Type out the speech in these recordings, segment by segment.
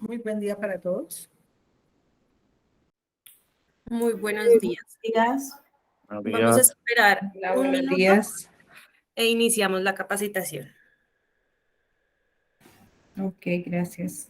Muy buen día para todos. Muy buenos días. Días. Buenos Vamos a días. esperar Hola, un buenos minuto días. e iniciamos la capacitación. Ok, gracias.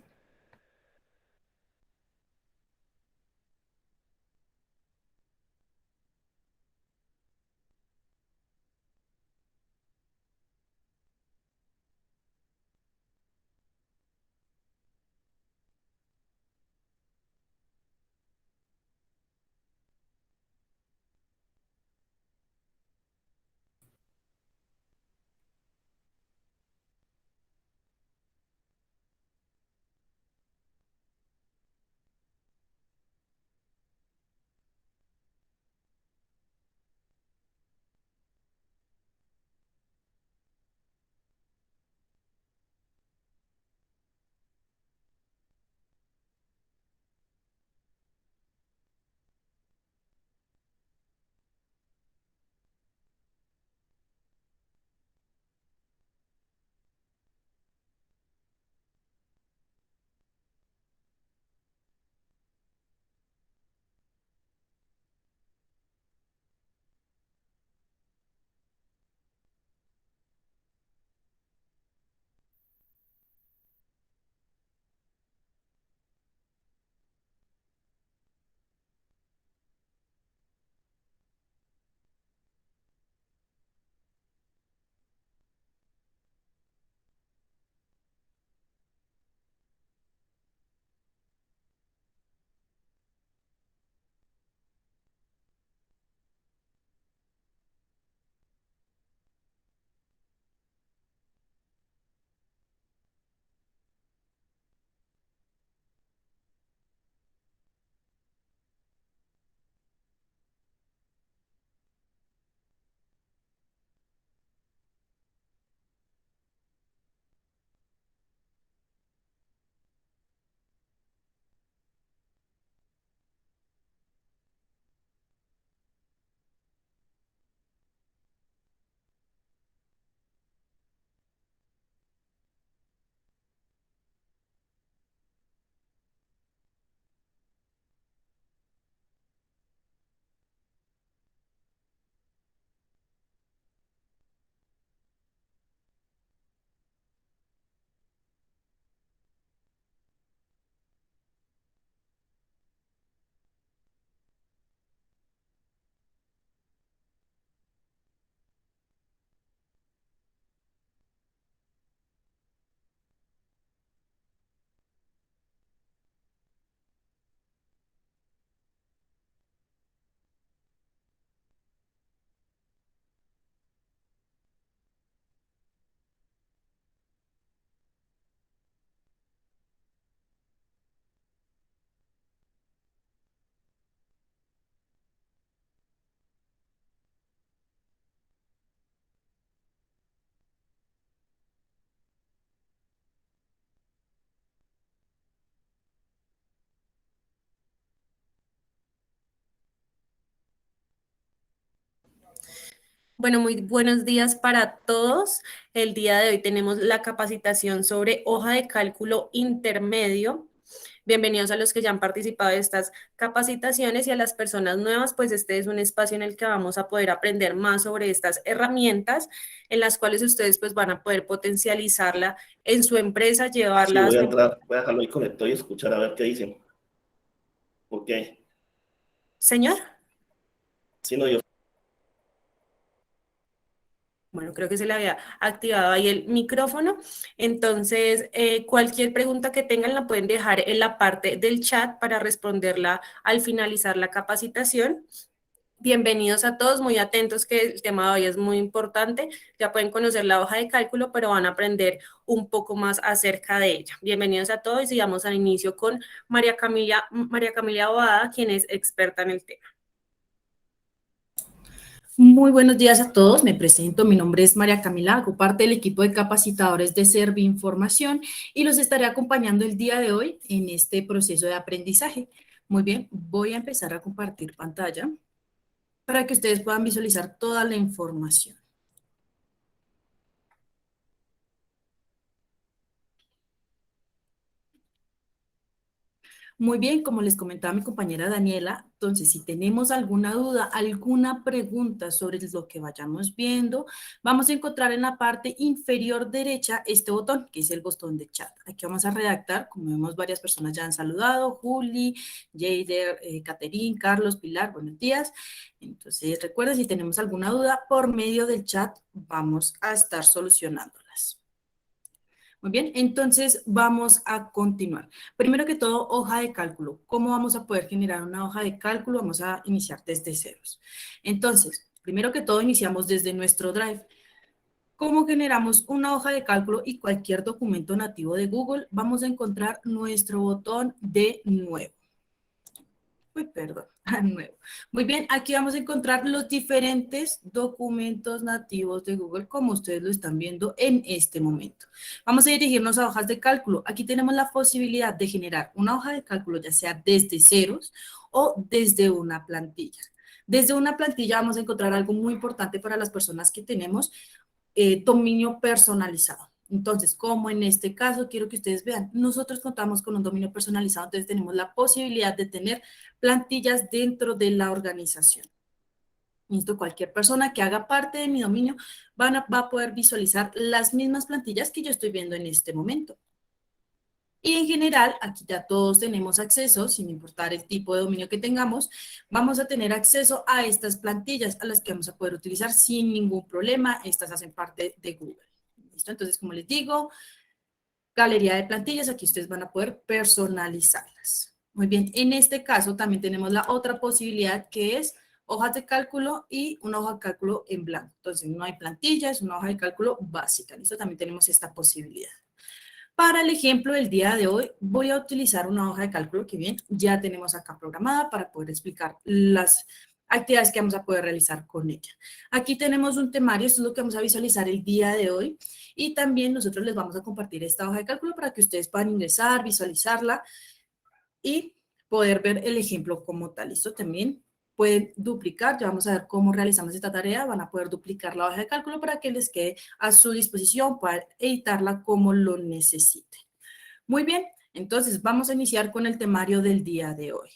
Bueno, muy buenos días para todos. El día de hoy tenemos la capacitación sobre hoja de cálculo intermedio. Bienvenidos a los que ya han participado de estas capacitaciones y a las personas nuevas, pues este es un espacio en el que vamos a poder aprender más sobre estas herramientas en las cuales ustedes pues van a poder potencializarla en su empresa, Sí, llevarla a voy a su... entrar, voy a dejarlo ahí conectado y escuchar a ver qué dicen. ¿Por qué? Señor. Si no, yo. Bueno, creo que se le había activado ahí el micrófono. Entonces, cualquier pregunta que tengan la pueden dejar en la parte del chat para responderla al finalizar la capacitación. Bienvenidos a todos, muy atentos que el tema de hoy es muy importante. Ya pueden conocer la hoja de cálculo, pero van a aprender un poco más acerca de ella. Bienvenidos a todos y vamos al inicio con María Camila Abada, quien es experta en el tema. Muy buenos días a todos. Me presento. Mi nombre es María Camila, hago parte del equipo de capacitadores de Servinformación y los estaré acompañando el día de hoy en este proceso de aprendizaje. Muy bien, voy a empezar a compartir pantalla para que ustedes puedan visualizar toda la información. Muy bien, como les comentaba mi compañera Daniela, entonces si tenemos alguna duda, alguna pregunta sobre lo que vayamos viendo, vamos a encontrar en la parte inferior derecha este botón, que es el botón de chat. Aquí vamos a redactar, como vemos varias personas ya han saludado, Juli, Jader, Caterín, Carlos, Pilar, buenos días. Entonces recuerden, si tenemos alguna duda, por medio del chat vamos a estar solucionándolas. Muy bien, entonces vamos a continuar. Primero que todo, hoja de cálculo. ¿Cómo vamos a poder generar una hoja de cálculo? Vamos a iniciar desde ceros. Entonces, primero que todo, iniciamos desde nuestro Drive. ¿Cómo generamos una hoja de cálculo y cualquier documento nativo de Google? Vamos a encontrar nuestro botón de nuevo. Uy, perdón, nuevo. Muy bien, aquí vamos a encontrar los diferentes documentos nativos de Google, como ustedes lo están viendo en este momento. Vamos a dirigirnos a hojas de cálculo. Aquí tenemos la posibilidad de generar una hoja de cálculo, ya sea desde ceros o desde una plantilla. Desde una plantilla vamos a encontrar algo muy importante para las personas que tenemos dominio personalizado. Entonces, como en este caso, quiero que ustedes vean, nosotros contamos con un dominio personalizado, entonces tenemos la posibilidad de tener plantillas dentro de la organización. Listo, cualquier persona que haga parte de mi dominio va a poder visualizar las mismas plantillas que yo estoy viendo en este momento. Y en general, aquí ya todos tenemos acceso, sin importar el tipo de dominio que tengamos, vamos a tener acceso a estas plantillas a las que vamos a poder utilizar sin ningún problema. Estas hacen parte de Google. ¿Listo? Entonces, como les digo, galería de plantillas, aquí ustedes van a poder personalizarlas. Muy bien, en este caso también tenemos la otra posibilidad que es hojas de cálculo y una hoja de cálculo en blanco. Entonces, no hay plantilla, es una hoja de cálculo básica. ¿Listo? También tenemos esta posibilidad. Para el ejemplo del día de hoy, voy a utilizar una hoja de cálculo que bien ya tenemos acá programada para poder explicar las actividades que vamos a poder realizar con ella. Aquí tenemos un temario, esto es lo que vamos a visualizar el día de hoy, y también nosotros les vamos a compartir esta hoja de cálculo para que ustedes puedan ingresar, visualizarla y poder ver el ejemplo como tal. Esto también pueden duplicar, ya vamos a ver cómo realizamos esta tarea, van a poder duplicar la hoja de cálculo para que les quede a su disposición, puedan editarla como lo necesiten. Muy bien, entonces vamos a iniciar con el temario del día de hoy.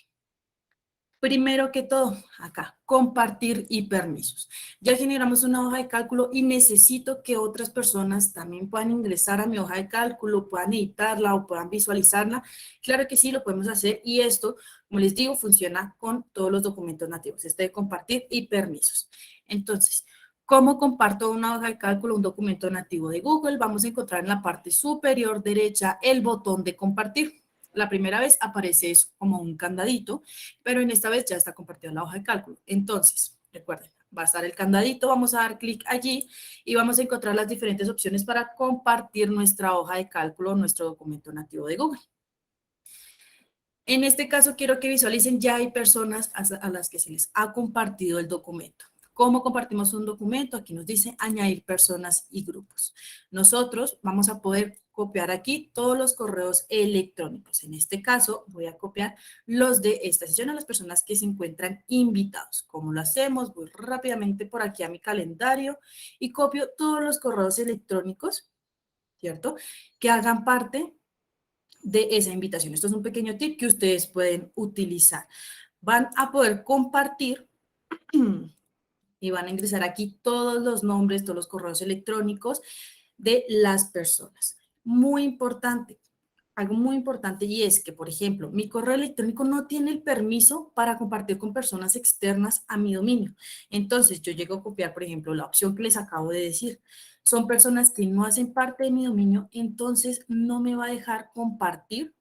Primero que todo, acá, compartir y permisos. Ya generamos una hoja de cálculo y necesito que otras personas también puedan ingresar a mi hoja de cálculo, puedan editarla o puedan visualizarla. Claro que sí, lo podemos hacer y esto, como les digo, funciona con todos los documentos nativos, este de compartir y permisos. Entonces, ¿cómo comparto una hoja de cálculo, un documento nativo de Google? Vamos a encontrar en la parte superior derecha el botón de compartir. La primera vez aparece eso como un candadito, pero en esta vez ya está compartida la hoja de cálculo. Entonces, recuerden, va a estar el candadito, vamos a dar clic allí y vamos a encontrar las diferentes opciones para compartir nuestra hoja de cálculo, nuestro documento nativo de Google. En este caso, quiero que visualicen, ya hay personas a las que se les ha compartido el documento. ¿Cómo compartimos un documento? Aquí nos dice añadir personas y grupos. Nosotros vamos a poder copiar aquí todos los correos electrónicos. En este caso, voy a copiar los de esta sesión a las personas que se encuentran invitados. ¿Cómo lo hacemos? Voy rápidamente por aquí a mi calendario y copio todos los correos electrónicos, ¿cierto? Que hagan parte de esa invitación. Esto es un pequeño tip que ustedes pueden utilizar. Van a poder compartir y van a ingresar aquí todos los nombres, todos los correos electrónicos de las personas. Muy importante, algo muy importante, y es que, por ejemplo, mi correo electrónico no tiene el permiso para compartir con personas externas a mi dominio. Entonces, yo llego a copiar, por ejemplo, la opción que les acabo de decir. Son personas que no hacen parte de mi dominio, entonces no me va a dejar compartir.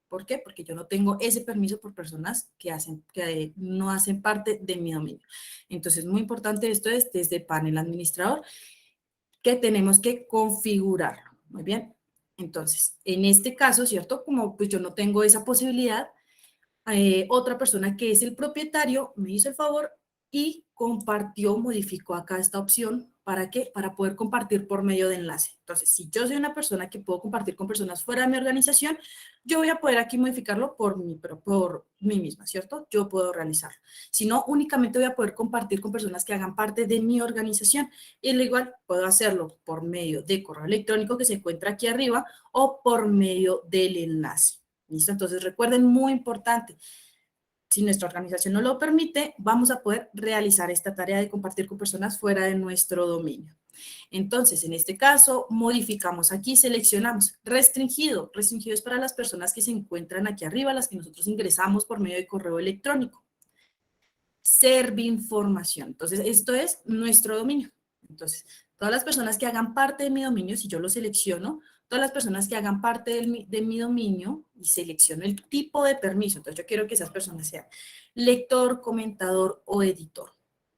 ¿Por qué? Porque yo no tengo ese permiso por personas que no hacen parte de mi dominio. Entonces, muy importante esto es desde panel administrador que tenemos que configurarlo. Muy bien. Entonces, en este caso, ¿cierto? Como pues yo no tengo esa posibilidad, otra persona que es el propietario me hizo el favor y compartió, modificó acá esta opción. ¿Para qué? Para poder compartir por medio de enlace. Entonces, si yo soy una persona que puedo compartir con personas fuera de mi organización, yo voy a poder aquí modificarlo por mí misma, ¿cierto? Yo puedo realizarlo. Si no, únicamente voy a poder compartir con personas que hagan parte de mi organización. Y al igual, puedo hacerlo por medio de correo electrónico que se encuentra aquí arriba o por medio del enlace. ¿Listo? Entonces recuerden, muy importante, si nuestra organización no lo permite, vamos a poder realizar esta tarea de compartir con personas fuera de nuestro dominio. Entonces, en este caso, modificamos aquí, seleccionamos restringido. Restringido es para las personas que se encuentran aquí arriba, las que nosotros ingresamos por medio de correo electrónico. Servinformación. Entonces, esto es nuestro dominio. Entonces, todas las personas que hagan parte de mi dominio, si yo lo selecciono, todas las personas que hagan parte de mi dominio y selecciono el tipo de permiso. Entonces, yo quiero que esas personas sean lector, comentador o editor.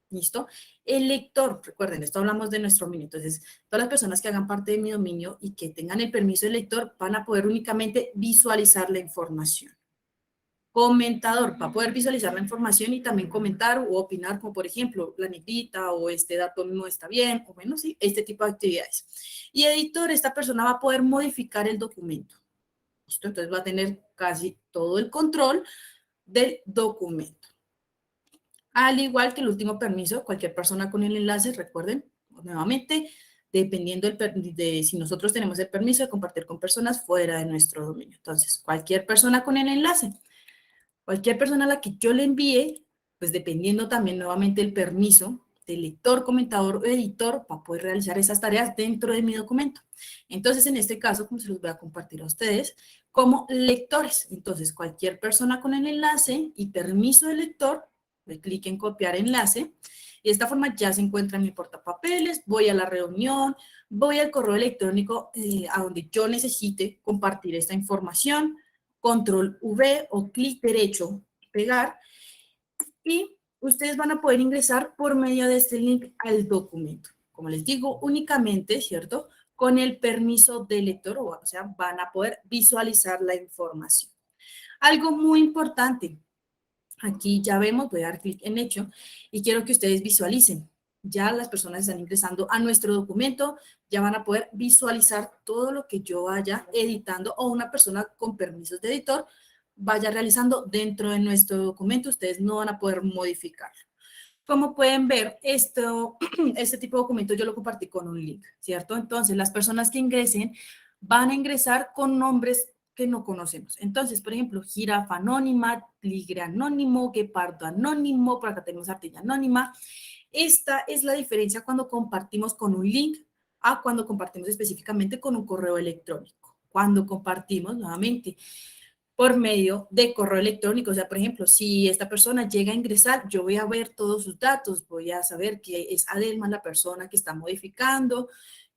¿Listo? El lector, recuerden, esto hablamos de nuestro dominio. Entonces, todas las personas que hagan parte de mi dominio y que tengan el permiso de lector van a poder únicamente visualizar la información. Comentador, para poder visualizar la información y también comentar o opinar, como por ejemplo, la negrita o este dato no está bien, o bueno, sí, este tipo de actividades. Y editor, esta persona va a poder modificar el documento. ¿Listo? Entonces va a tener casi todo el control del documento. Al igual que el último permiso, cualquier persona con el enlace, recuerden, nuevamente, dependiendo de si nosotros tenemos el permiso de compartir con personas fuera de nuestro dominio. Entonces, cualquier persona con el enlace. Cualquier persona a la que yo le envíe, pues dependiendo también nuevamente el permiso del lector, comentador o editor para poder realizar esas tareas dentro de mi documento. Entonces, en este caso, como se los voy a compartir a ustedes, como lectores. Entonces, cualquier persona con el enlace y permiso del lector, le clic en copiar enlace, y de esta forma ya se encuentra en mi portapapeles, voy a la reunión, voy al correo electrónico a donde yo necesite compartir esta información, control V o clic derecho, pegar, y ustedes van a poder ingresar por medio de este link al documento. Como les digo, únicamente, ¿cierto?, con el permiso del lector, o sea, van a poder visualizar la información. Algo muy importante, aquí ya vemos, voy a dar clic en hecho, y quiero que ustedes visualicen. Ya las personas están ingresando a nuestro documento, ya van a poder visualizar todo lo que yo vaya editando o una persona con permisos de editor vaya realizando dentro de nuestro documento. Ustedes no van a poder modificarlo. Como pueden ver, este tipo de documento yo lo compartí con un link, ¿cierto? Entonces, las personas que ingresen van a ingresar con nombres que no conocemos. Entonces, por ejemplo, jirafa anónima, tigre anónimo, guepardo anónimo, por acá tenemos ardilla anónima. Esta es la diferencia cuando compartimos con un link a cuando compartimos específicamente con un correo electrónico. Cuando compartimos, nuevamente, por medio de correo electrónico. O sea, por ejemplo, si esta persona llega a ingresar, yo voy a ver todos sus datos, voy a saber que es Adelma la persona que está modificando,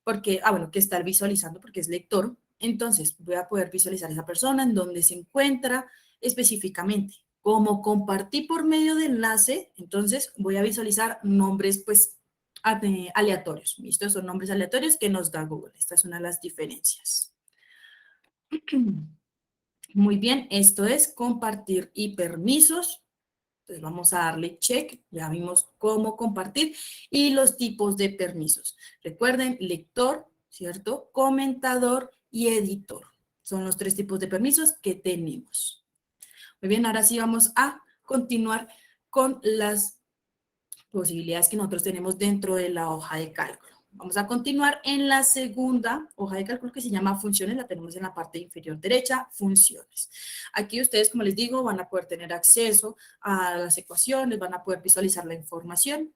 porque, bueno, que está visualizando porque es lector. Entonces, voy a poder visualizar a esa persona, en dónde se encuentra específicamente. Como compartí por medio de enlace, entonces voy a visualizar nombres, pues, aleatorios. ¿Listo? Son nombres aleatorios que nos da Google. Esta es una de las diferencias. Muy bien, esto es compartir y permisos. Entonces vamos a darle check, ya vimos cómo compartir y los tipos de permisos. Recuerden, lector, ¿cierto? Comentador y editor. Son los 3 tipos de permisos que tenemos. Muy bien, ahora sí vamos a continuar con las posibilidades que nosotros tenemos dentro de la hoja de cálculo. Vamos a continuar en la segunda hoja de cálculo que se llama funciones, la tenemos en la parte inferior derecha, funciones. Aquí ustedes, como les digo, van a poder tener acceso a las ecuaciones, van a poder visualizar la información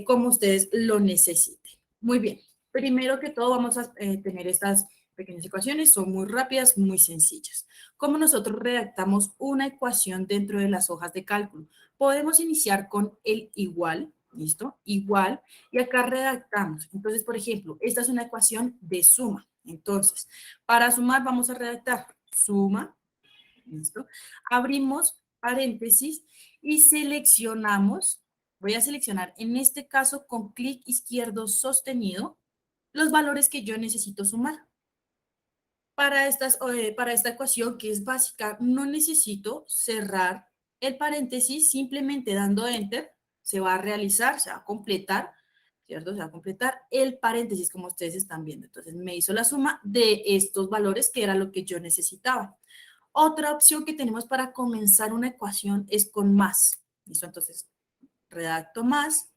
como ustedes lo necesiten. Muy bien, primero que todo vamos a tener estas pequeñas ecuaciones, son muy rápidas, muy sencillas. ¿Cómo nosotros redactamos una ecuación dentro de las hojas de cálculo? Podemos iniciar con el igual, ¿listo? Igual, y acá redactamos. Entonces, por ejemplo, esta es una ecuación de suma. Entonces, para sumar vamos a redactar suma, ¿listo? Abrimos paréntesis y seleccionamos, voy a seleccionar en este caso con clic izquierdo sostenido los valores que yo necesito sumar. Para esta ecuación que es básica, no necesito cerrar el paréntesis, simplemente dando enter, se va a realizar, se va a completar, ¿cierto? Se va a completar el paréntesis como ustedes están viendo. Entonces me hizo la suma de estos valores que era lo que yo necesitaba. Otra opción que tenemos para comenzar una ecuación es con más. ¿Listo? Entonces redacto más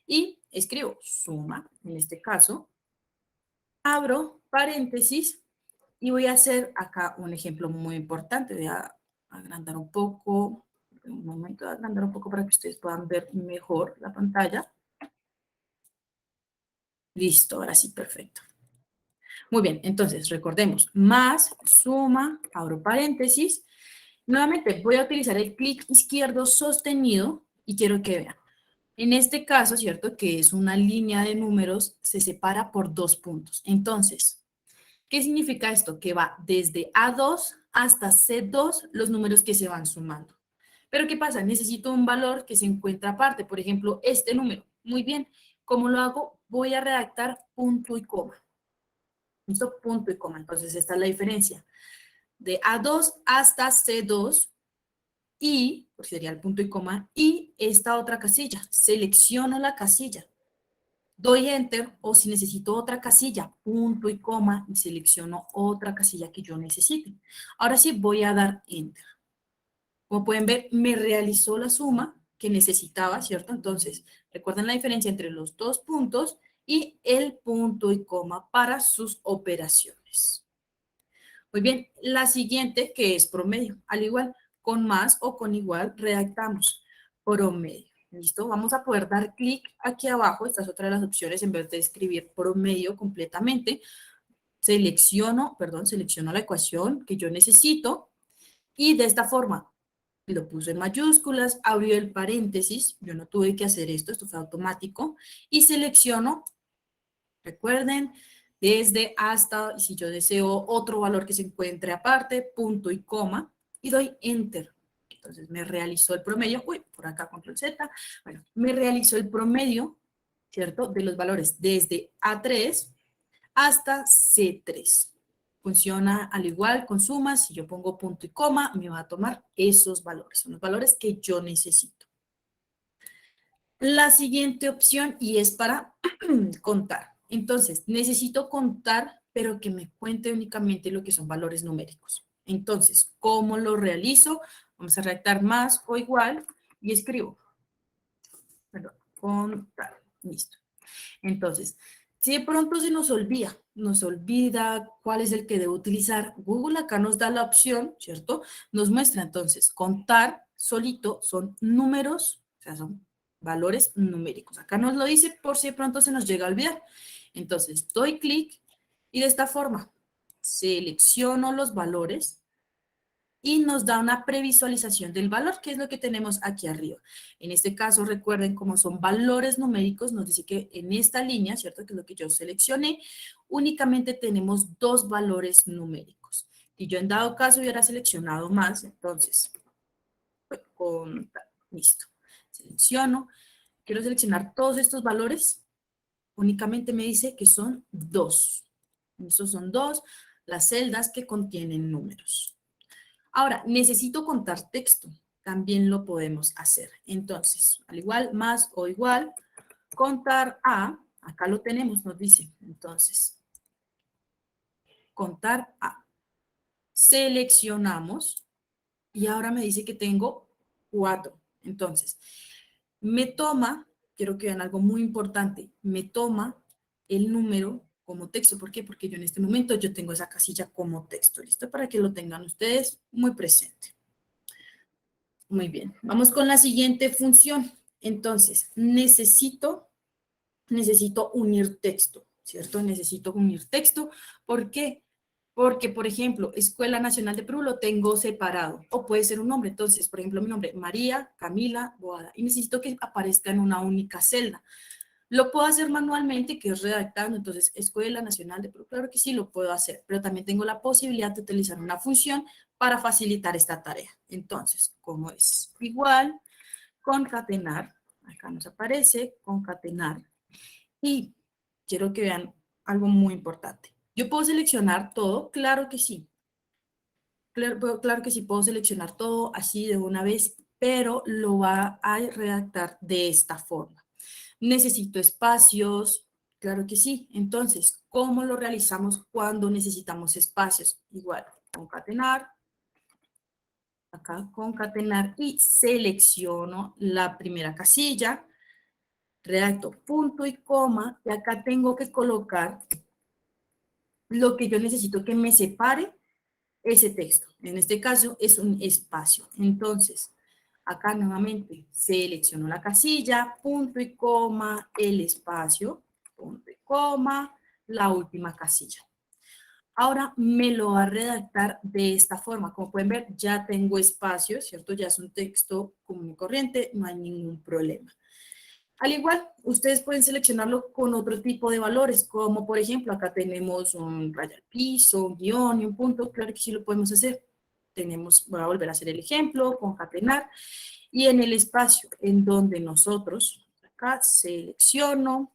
y escribo suma, en este caso, abro paréntesis Y voy a hacer acá un ejemplo muy importante. Voy a agrandar un poco, un momento de agrandar un poco para que ustedes puedan ver mejor la pantalla. Listo, ahora sí, perfecto. Muy bien, entonces recordemos, más, suma, abro paréntesis. Nuevamente voy a utilizar el clic izquierdo sostenido y quiero que vean. En este caso, ¿cierto? Que es una línea de números, se separa por 2 puntos. Entonces, ¿qué significa esto? Que va desde A2 hasta C2 los números que se van sumando. Pero ¿qué pasa? Necesito un valor que se encuentra aparte. Por ejemplo, este número. Muy bien. ¿Cómo lo hago? Voy a redactar punto y coma. ¿Listo? Punto y coma. Entonces, esta es la diferencia. De A2 hasta C2 y, pues sería el punto y coma, y esta otra casilla. Selecciono la casilla. Doy Enter o si necesito otra casilla, punto y coma, y selecciono otra casilla que yo necesite. Ahora sí voy a dar Enter. Como pueden ver, me realizó la suma que necesitaba, ¿cierto? Entonces, recuerden la diferencia entre los dos puntos y el punto y coma para sus operaciones. Muy bien, la siguiente que es promedio. Al igual, con más o con igual, redactamos promedio. ¿Listo? Vamos a poder dar clic aquí abajo. Esta es otra de las opciones. En vez de escribir promedio completamente, selecciono la ecuación que yo necesito y de esta forma lo puse en mayúsculas, abrió el paréntesis, yo no tuve que hacer esto, esto fue automático, y selecciono, recuerden, desde hasta, si yo deseo otro valor que se encuentre aparte, punto y coma, y doy Enter. Entonces me realizó el promedio, uy, por acá control Z, bueno, me realizó el promedio, ¿cierto? De los valores desde A3 hasta C3. Funciona al igual con sumas, si yo pongo punto y coma, me va a tomar esos valores, son los valores que yo necesito. La siguiente opción, y es para contar. Entonces, necesito contar, pero que me cuente únicamente lo que son valores numéricos. Entonces, ¿cómo lo realizo? Vamos a redactar más o igual y escribo. Perdón, contar. Listo. Entonces, si de pronto se nos olvida cuál es el que debo utilizar, Google acá nos da la opción, ¿cierto? Nos muestra entonces, contar solito son números, o sea, son valores numéricos. Acá nos lo dice por si de pronto se nos llega a olvidar. Entonces, doy clic y de esta forma selecciono los valores y nos da una previsualización del valor, que es lo que tenemos aquí arriba. En este caso, recuerden, como son valores numéricos, nos dice que en esta línea, ¿cierto? Que es lo que yo seleccioné, únicamente tenemos 2 valores numéricos. Y yo en dado caso hubiera seleccionado más, entonces, listo. Selecciono, quiero seleccionar todos estos valores, únicamente me dice que son 2. Estos son 2, las celdas que contienen números. Ahora, necesito contar texto. También lo podemos hacer. Entonces, al igual, más o igual, contar a, acá lo tenemos, nos dice. Entonces, contar a. Seleccionamos y ahora me dice que tengo 4. Entonces, me toma, quiero que vean algo muy importante, me toma el número como texto. ¿Por qué? Porque yo en este momento yo tengo esa casilla como texto. ¿Listo? Para que lo tengan ustedes muy presente. Muy bien, vamos con la siguiente función. Entonces, necesito unir texto, ¿cierto? Necesito unir texto. ¿Por qué? Porque, por ejemplo, Escuela Nacional de Perú lo tengo separado, o puede ser un nombre. Entonces, por ejemplo, mi nombre, María Camila Boada, y necesito que aparezca en una única celda. Lo puedo hacer manualmente, que es redactando, entonces, Escuela Nacional de Perú, claro que sí, lo puedo hacer, pero también tengo la posibilidad de utilizar una función para facilitar esta tarea. Entonces, como es igual, concatenar, acá nos aparece, concatenar, y quiero que vean algo muy importante. ¿Yo puedo seleccionar todo? Claro que sí. Claro que sí puedo seleccionar todo así de una vez, pero lo va a redactar de esta forma. Necesito espacios, claro que sí. Entonces, ¿cómo lo realizamos cuando necesitamos espacios? Igual, concatenar, acá concatenar y selecciono la primera casilla, redacto punto y coma, y acá tengo que colocar lo que yo necesito que me separe ese texto. En este caso es un espacio. Entonces, acá nuevamente selecciono la casilla, punto y coma, el espacio, punto y coma, la última casilla. Ahora me lo va a redactar de esta forma. Como pueden ver, ya tengo espacio, ¿cierto? Ya es un texto común y corriente, no hay ningún problema. Al igual, ustedes pueden seleccionarlo con otro tipo de valores, como por ejemplo, acá tenemos un raya al piso, un guión y un punto. Claro que sí lo podemos hacer. Voy a volver a hacer el ejemplo, concatenar. Y en el espacio en donde nosotros, acá selecciono,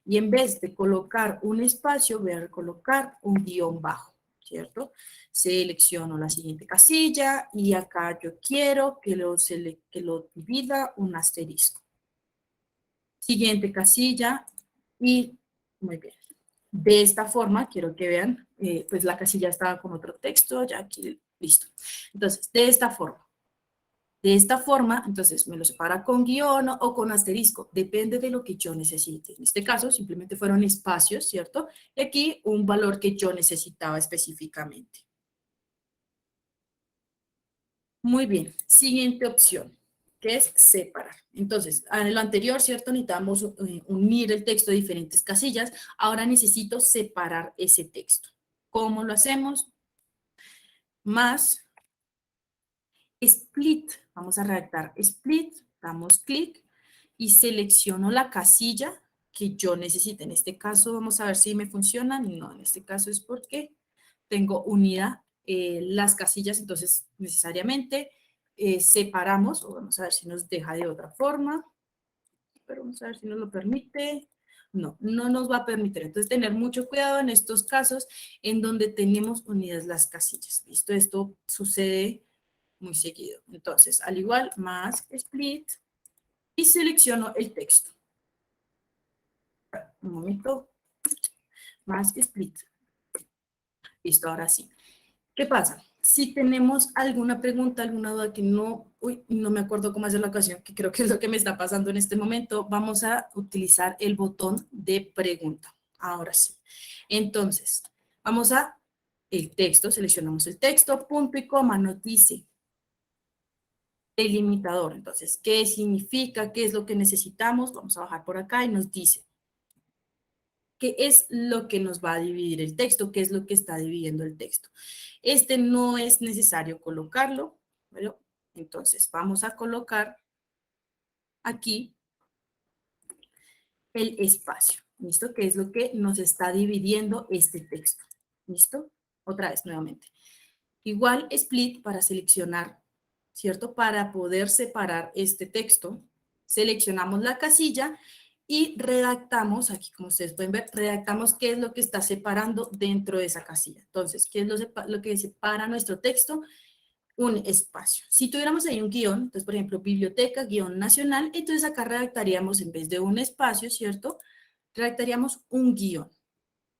y en vez de colocar un espacio, voy a colocar un guión bajo, ¿cierto? Selecciono la siguiente casilla y acá yo quiero que lo divida un asterisco. Siguiente casilla y muy bien. De esta forma, quiero que vean, pues la casilla estaba con otro texto, ya aquí, listo. Entonces, de esta forma. De esta forma, entonces me lo separa con guión o con asterisco, depende de lo que yo necesite. En este caso, simplemente fueron espacios, ¿cierto? Y aquí un valor que yo necesitaba específicamente. Muy bien, siguiente opción, que es separar. Entonces, en lo anterior, ¿cierto? Necesitamos unir el texto de diferentes casillas. Ahora necesito separar ese texto. ¿Cómo lo hacemos? Más split. Vamos a redactar split, damos clic y selecciono la casilla que yo necesite. En este caso, vamos a ver si me funciona. No, en este caso es porque tengo unida las casillas, entonces necesariamente separamos, o vamos a ver si nos deja de otra forma, pero vamos a ver si nos lo permite. No, no nos va a permitir. Entonces, tener mucho cuidado en estos casos en donde tenemos unidas las casillas. ¿Listo? Esto sucede muy seguido. Entonces, al igual, más split y selecciono el texto. Un momento, más split. Listo, ahora sí. ¿Qué pasa? Si tenemos alguna pregunta, alguna duda que no me acuerdo cómo hacer la ocasión, que creo que es lo que me está pasando en este momento, vamos a utilizar el botón de pregunta. Ahora sí. Entonces, vamos a el texto, seleccionamos el texto, punto y coma, nos dice delimitador. Entonces, ¿qué significa? ¿Qué es lo que necesitamos? Vamos a bajar por acá y nos dice qué es lo que nos va a dividir el texto, qué es lo que está dividiendo el texto. Este no es necesario colocarlo, pero entonces vamos a colocar aquí el espacio, ¿listo? Que es lo que nos está dividiendo este texto, ¿listo? Otra vez, nuevamente. Igual split para seleccionar, ¿cierto? Para poder separar este texto, seleccionamos la casilla y redactamos, aquí como ustedes pueden ver, redactamos qué es lo que está separando dentro de esa casilla. Entonces, ¿qué es lo que separa nuestro texto? Un espacio. Si tuviéramos ahí un guión, entonces, por ejemplo, biblioteca, guión nacional, entonces acá redactaríamos, en vez de un espacio, ¿cierto? Redactaríamos un guión.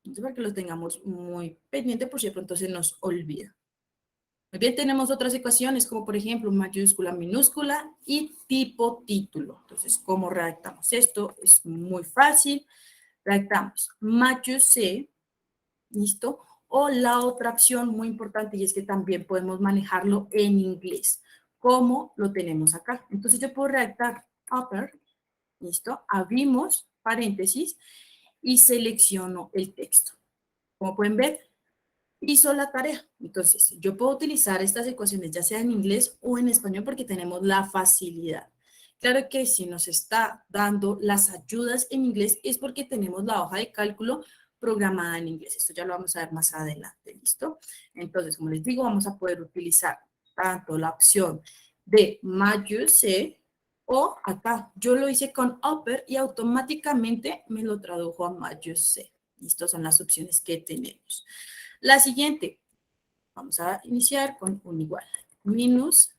Entonces, para que lo tengamos muy pendiente por si de pronto se nos olvida. Muy bien, tenemos otras ecuaciones, como por ejemplo mayúscula, minúscula y tipo título. Entonces, ¿cómo redactamos esto? Es muy fácil. Redactamos mayúscula, ¿listo? O la otra opción muy importante y es que también podemos manejarlo en inglés, como lo tenemos acá. Entonces, yo puedo redactar upper, ¿listo? Abrimos paréntesis y selecciono el texto. Como pueden ver, hizo la tarea. Entonces, yo puedo utilizar estas ecuaciones ya sea en inglés o en español porque tenemos la facilidad. Claro que si nos está dando las ayudas en inglés es porque tenemos la hoja de cálculo programada en inglés. Esto ya lo vamos a ver más adelante, ¿listo? Entonces, como les digo, vamos a poder utilizar tanto la opción de mayúscula o acá. Yo lo hice con upper y automáticamente me lo tradujo a mayúscula. Estas son las opciones que tenemos. La siguiente, vamos a iniciar con un igual, minus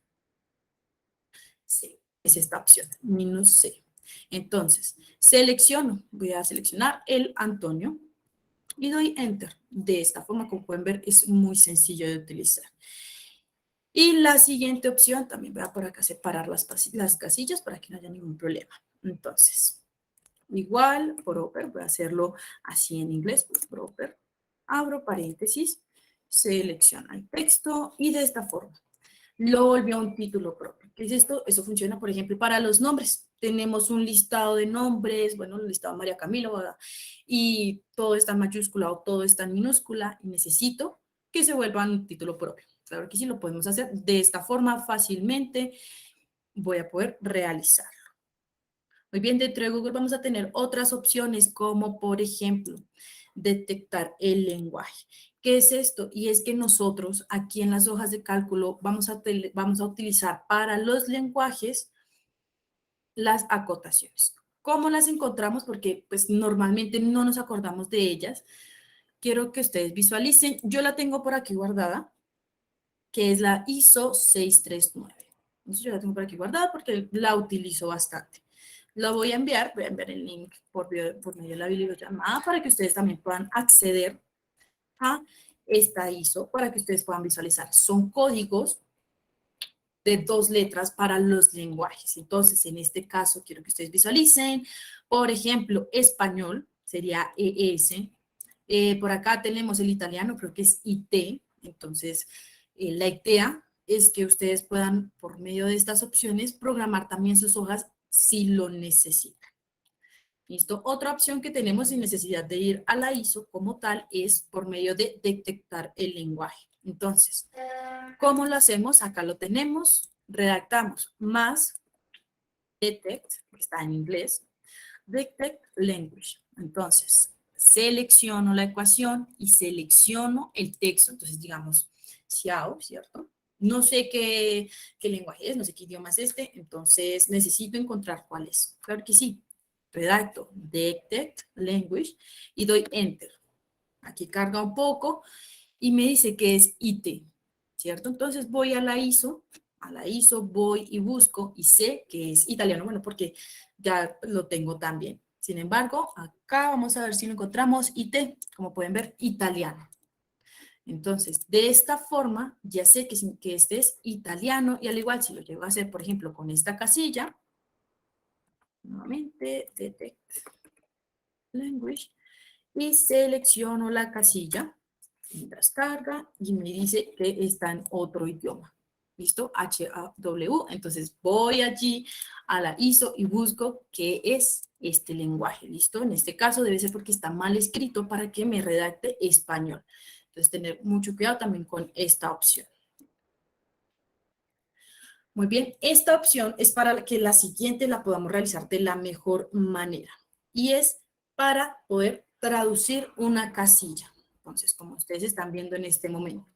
C, es esta opción, minus C. Entonces, selecciono, voy a seleccionar el Antonio y doy Enter. De esta forma, como pueden ver, es muy sencillo de utilizar. Y la siguiente opción, también voy a por acá separar las casillas para que no haya ningún problema. Entonces, igual, proper, voy a hacerlo así en inglés, proper, abro paréntesis, selecciono el texto y de esta forma lo volvió a un título propio. ¿Qué es esto? Eso funciona, por ejemplo, para los nombres. Tenemos un listado de nombres, bueno, el listado de María Camilo, ¿verdad? Y todo está en mayúscula o todo está en minúscula y necesito que se vuelva un título propio. Claro que sí, lo podemos hacer de esta forma fácilmente. Voy a poder realizarlo. Muy bien, dentro de Google vamos a tener otras opciones como, por ejemplo, detectar el lenguaje. ¿Qué es esto? Y es que nosotros aquí en las hojas de cálculo vamos a utilizar para los lenguajes las acotaciones. ¿Cómo las encontramos? Porque pues normalmente no nos acordamos de ellas. Quiero que ustedes visualicen. Yo la tengo por aquí guardada, que es la ISO 639. Entonces yo la tengo por aquí guardada porque la utilizo bastante. Lo voy a enviar el link por medio de la videollamada para que ustedes también puedan acceder a esta ISO para que ustedes puedan visualizar. Son códigos de 2 letras para los lenguajes. Entonces, en este caso, quiero que ustedes visualicen, por ejemplo, español sería ES. Por acá tenemos el italiano, creo que es IT. Entonces, la idea es que ustedes puedan, por medio de estas opciones, programar también sus hojas si lo necesitan. ¿Listo? Otra opción que tenemos sin necesidad de ir a la ISO como tal es por medio de detectar el lenguaje. Entonces, ¿cómo lo hacemos? Acá lo tenemos, redactamos más detect, que está en inglés, detect language. Entonces, selecciono la ecuación y selecciono el texto. Entonces, digamos, Xiao, ¿cierto? No sé qué lenguaje es, no sé qué idioma es este, entonces necesito encontrar cuál es. Claro que sí. Redacto detect language y doy enter. Aquí carga un poco y me dice que es IT, ¿cierto? Entonces voy a la ISO voy y busco y sé que es italiano, bueno, porque ya lo tengo también. Sin embargo, acá vamos a ver si lo encontramos IT, como pueden ver, italiano. Entonces, de esta forma, ya sé que este es italiano y al igual si lo llego a hacer, por ejemplo, con esta casilla, nuevamente, detect language, y selecciono la casilla, mientras carga, y me dice que está en otro idioma. ¿Listo? HAW. Entonces voy allí a la ISO y busco qué es este lenguaje. ¿Listo? En este caso debe ser porque está mal escrito para que me redacte español. Entonces tener mucho cuidado también con esta opción. Muy bien, esta opción es para que la siguiente la podamos realizar de la mejor manera. Y es para poder traducir una casilla. Entonces, como ustedes están viendo en este momento.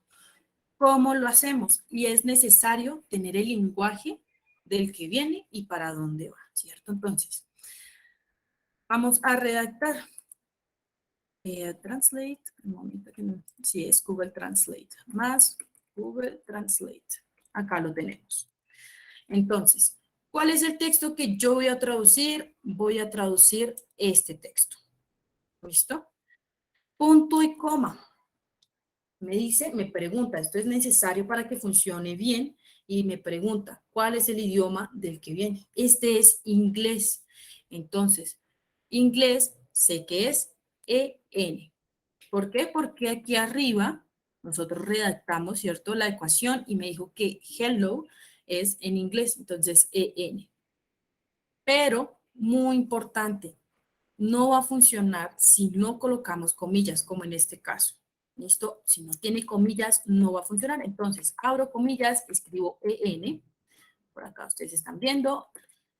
¿Cómo lo hacemos? Y es necesario tener el lenguaje del que viene y para dónde va, ¿cierto? Entonces, vamos a redactar. Translate, un momento, sí, es Google Translate, más Google Translate. Acá lo tenemos. Entonces, ¿cuál es el texto que yo voy a traducir? Voy a traducir este texto. ¿Listo? Punto y coma. Me dice, me pregunta, esto es necesario para que funcione bien, y me pregunta, ¿cuál es el idioma del que viene? Este es inglés. Entonces, inglés sé que es EN. ¿Por qué? Porque aquí arriba nosotros redactamos, ¿cierto?, la ecuación y me dijo que hello es en inglés, entonces EN. Pero, muy importante, no va a funcionar si no colocamos comillas, como en este caso. ¿Listo? Si no tiene comillas, no va a funcionar. Entonces, abro comillas, escribo EN. Por acá ustedes están viendo.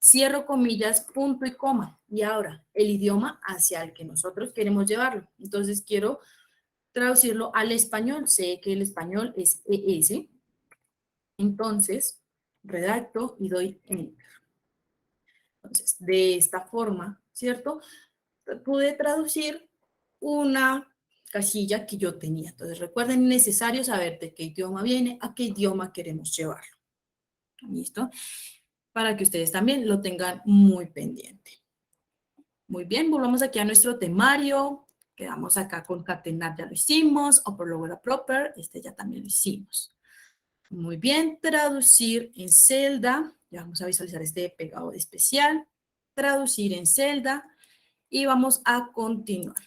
Cierro comillas, punto y coma. Y ahora, el idioma hacia el que nosotros queremos llevarlo. Entonces, quiero traducirlo al español. Sé que el español es ES. Entonces, redacto y doy enter. Entonces, de esta forma, ¿cierto?, pude traducir una casilla que yo tenía. Entonces, recuerden, necesario saber de qué idioma viene, a qué idioma queremos llevarlo. ¿Listo? Para que ustedes también lo tengan muy pendiente. Muy bien, volvamos aquí a nuestro temario. Quedamos acá concatenar, ya lo hicimos. Upper, lower, proper, este ya también lo hicimos. Muy bien, traducir en celda. Ya vamos a visualizar este pegado especial. Traducir en celda. Y vamos a continuar.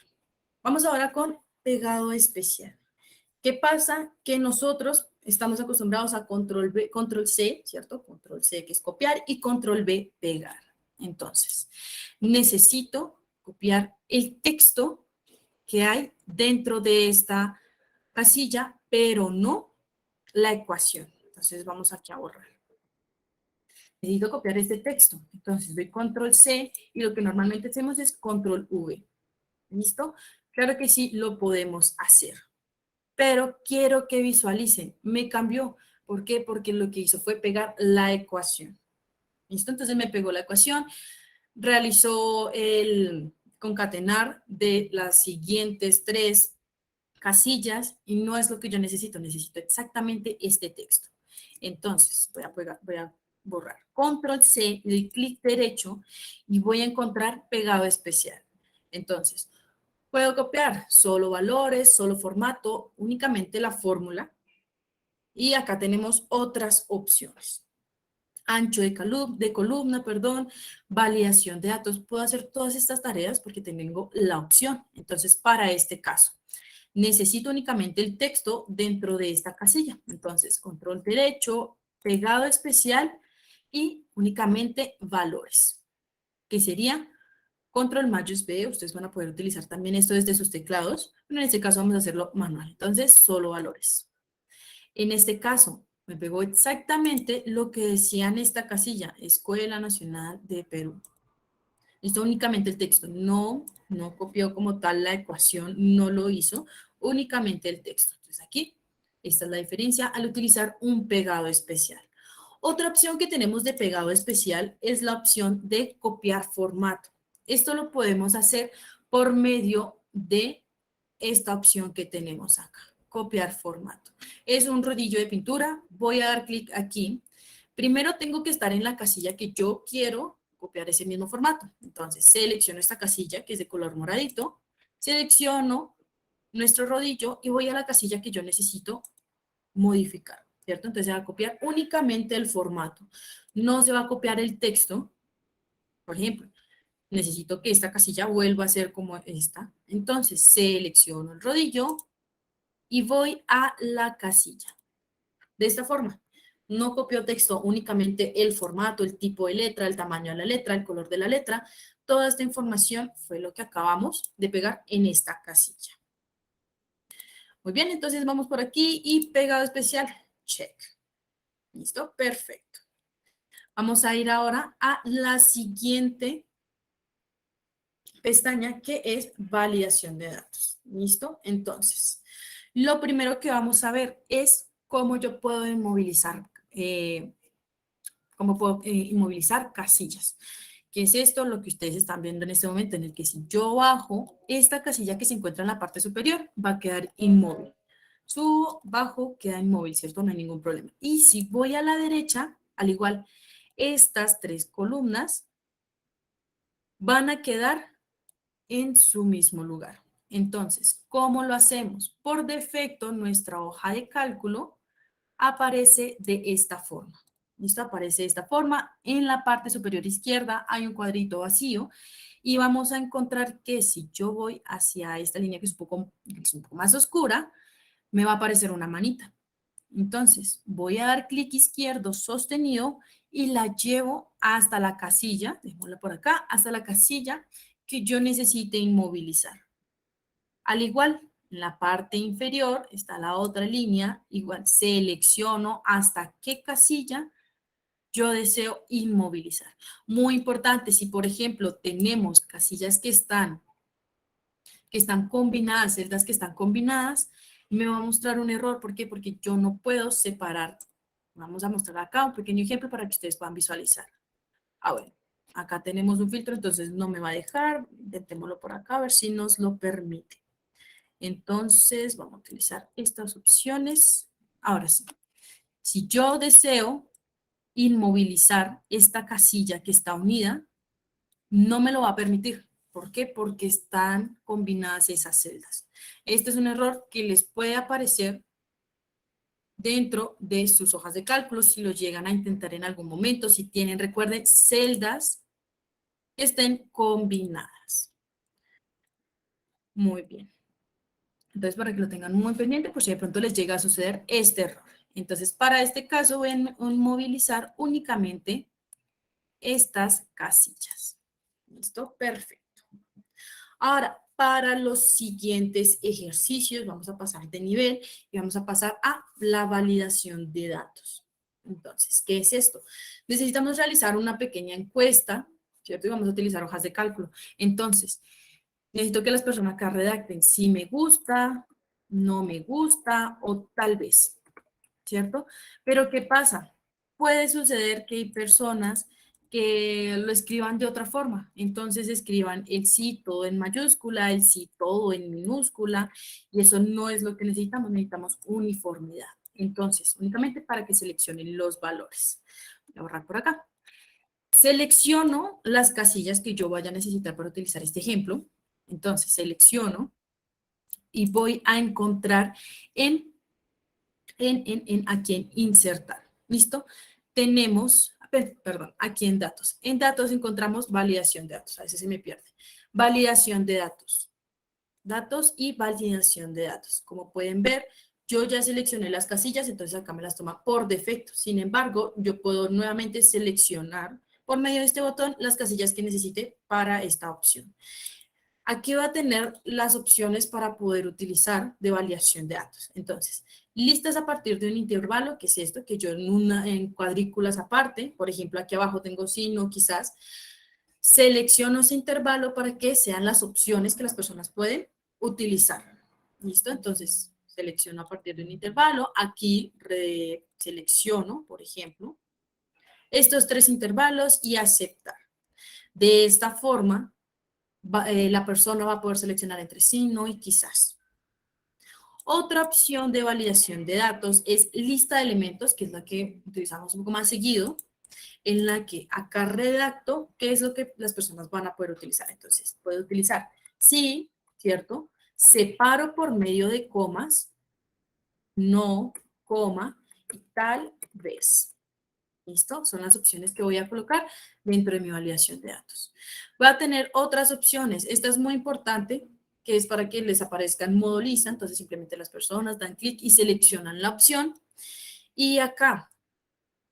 Vamos ahora con pegado especial. ¿Qué pasa? Que nosotros estamos acostumbrados a control B, control C, ¿cierto? Control C, que es copiar, y control B, pegar. Entonces, necesito copiar el texto que hay dentro de esta casilla, pero no la ecuación. Entonces, vamos aquí a borrar. Necesito copiar este texto. Entonces, doy control C y lo que normalmente hacemos es control V. ¿Listo? Claro que sí, lo podemos hacer. Pero quiero que visualicen, me cambió. ¿Por qué? Porque lo que hizo fue pegar la ecuación. ¿Listo? Entonces me pegó la ecuación, realizó el concatenar de las siguientes 3 casillas y no es lo que yo necesito exactamente este texto. Entonces voy a borrar. Control C, le doy clic derecho y voy a encontrar pegado especial. Entonces, puedo copiar solo valores, solo formato, únicamente la fórmula. Y acá tenemos otras opciones. Ancho de columna, perdón, validación de datos. Puedo hacer todas estas tareas porque tengo la opción. Entonces, para este caso, necesito únicamente el texto dentro de esta casilla. Entonces, control derecho, pegado especial y únicamente valores, que sería Control Mayús B, ustedes van a poder utilizar también esto desde sus teclados, pero en este caso vamos a hacerlo manual. Entonces, solo valores. En este caso, me pegó exactamente lo que decía en esta casilla, Escuela Nacional de Perú. Listo, únicamente el texto, no copió como tal la ecuación, no lo hizo, únicamente el texto. Entonces aquí, esta es la diferencia al utilizar un pegado especial. Otra opción que tenemos de pegado especial es la opción de copiar formato. Esto lo podemos hacer por medio de esta opción que tenemos acá, copiar formato. Es un rodillo de pintura, voy a dar clic aquí. Primero tengo que estar en la casilla que yo quiero copiar ese mismo formato. Entonces selecciono esta casilla que es de color moradito, selecciono nuestro rodillo y voy a la casilla que yo necesito modificar, ¿cierto? Entonces se va a copiar únicamente el formato. No se va a copiar el texto. Por ejemplo, necesito que esta casilla vuelva a ser como esta. Entonces selecciono el rodillo y voy a la casilla. De esta forma, no copio texto, únicamente el formato, el tipo de letra, el tamaño de la letra, el color de la letra. Toda esta información fue lo que acabamos de pegar en esta casilla. Muy bien, entonces vamos por aquí y pegado especial, check. ¿Listo? Perfecto. Vamos a ir ahora a la siguiente pestaña que es validación de datos. ¿Listo? Entonces, lo primero que vamos a ver es cómo yo puedo inmovilizar, inmovilizar casillas. ¿Qué es esto? Lo que ustedes están viendo en este momento, en el que si yo bajo, esta casilla que se encuentra en la parte superior va a quedar inmóvil. Subo, bajo, queda inmóvil, ¿cierto? No hay ningún problema. Y si voy a la derecha, al igual, estas 3 columnas van a quedar en su mismo lugar. Entonces, ¿cómo lo hacemos? Por defecto, nuestra hoja de cálculo aparece de esta forma. ¿Listo? Aparece de esta forma. En la parte superior izquierda hay un cuadrito vacío y vamos a encontrar que si yo voy hacia esta línea que es un poco más oscura, me va a aparecer una manita. Entonces, voy a dar clic izquierdo sostenido y la llevo hasta la casilla, dejémosla por acá, hasta la casilla que yo necesite inmovilizar. Al igual, en la parte inferior está la otra línea, igual selecciono hasta qué casilla yo deseo inmovilizar. Muy importante, si por ejemplo tenemos casillas que están combinadas, celdas que están combinadas, me va a mostrar un error. ¿Por qué? Porque yo no puedo separar. Vamos a mostrar acá un pequeño ejemplo para que ustedes puedan visualizar. Bueno, acá tenemos un filtro, entonces no me va a dejar. Intentémoslo por acá, a ver si nos lo permite. Entonces, vamos a utilizar estas opciones. Ahora sí, si yo deseo inmovilizar esta casilla que está unida, no me lo va a permitir. ¿Por qué? Porque están combinadas esas celdas. Este es un error que les puede aparecer dentro de sus hojas de cálculo si lo llegan a intentar en algún momento, si tienen, recuerden, celdas que estén combinadas. Muy bien. Entonces, para que lo tengan muy pendiente, pues si de pronto les llega a suceder este error. Entonces, para este caso voy a movilizar únicamente estas casillas. ¿Listo? Perfecto. Ahora, para los siguientes ejercicios, vamos a pasar de nivel y vamos a pasar a la validación de datos. Entonces, ¿qué es esto? Necesitamos realizar una pequeña encuesta, ¿cierto? Y vamos a utilizar hojas de cálculo. Entonces, necesito que las personas acá redacten si me gusta, no me gusta o tal vez, ¿cierto? Pero ¿qué pasa? Puede suceder que hay personas que lo escriban de otra forma. Entonces escriban el sí todo en mayúscula, el sí todo en minúscula, y eso no es lo que necesitamos. Necesitamos uniformidad. Entonces, únicamente para que seleccionen los valores. Voy a borrar por acá. Selecciono las casillas que yo vaya a necesitar para utilizar este ejemplo. Entonces, selecciono y voy a encontrar aquí en insertar. ¿Listo? Tenemos, perdón, aquí en datos. En datos encontramos validación de datos. A veces se me pierde. Validación de datos. Datos y validación de datos. Como pueden ver, yo ya seleccioné las casillas, entonces acá me las toma por defecto. Sin embargo, yo puedo nuevamente seleccionar por medio de este botón las casillas que necesite para esta opción. Aquí va a tener las opciones para poder utilizar de validación de datos. Entonces, listas a partir de un intervalo, que es esto, que yo en cuadrículas aparte, por ejemplo, aquí abajo tengo sí, no, quizás, selecciono ese intervalo para que sean las opciones que las personas pueden utilizar. ¿Listo? Entonces, selecciono a partir de un intervalo. Aquí selecciono, por ejemplo, estos 3 intervalos y aceptar. De esta forma, la persona va a poder seleccionar entre sí, no y quizás. Otra opción de validación de datos es lista de elementos, que es la que utilizamos un poco más seguido, en la que acá redacto qué es lo que las personas van a poder utilizar. Entonces, puedo utilizar sí, ¿cierto? Separo por medio de comas, no, coma, y tal vez. ¿Listo? Son las opciones que voy a colocar dentro de mi validación de datos. Voy a tener otras opciones. Esta es muy importante, que es para que les aparezca en modo lista. Entonces, simplemente las personas dan clic y seleccionan la opción. Y acá,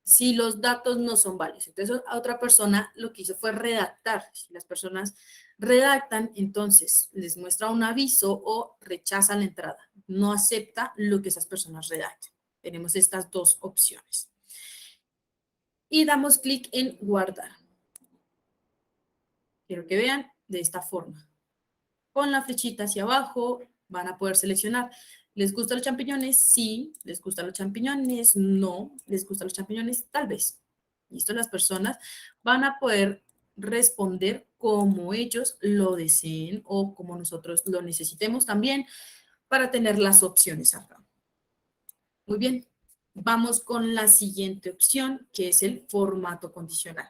si los datos no son válidos. Entonces, a otra persona lo que hizo fue redactar. Si las personas redactan, entonces les muestra un aviso o rechaza la entrada. No acepta lo que esas personas redacten. Tenemos estas dos opciones. Y damos clic en guardar. Quiero que vean de esta forma. Con la flechita hacia abajo van a poder seleccionar. ¿Les gustan los champiñones? Sí. ¿Les gustan los champiñones? No. ¿Les gustan los champiñones? Tal vez. ¿Listo? Las personas van a poder responder como ellos lo deseen o como nosotros lo necesitemos también para tener las opciones acá. Muy bien. Vamos con la siguiente opción, que es el formato condicional.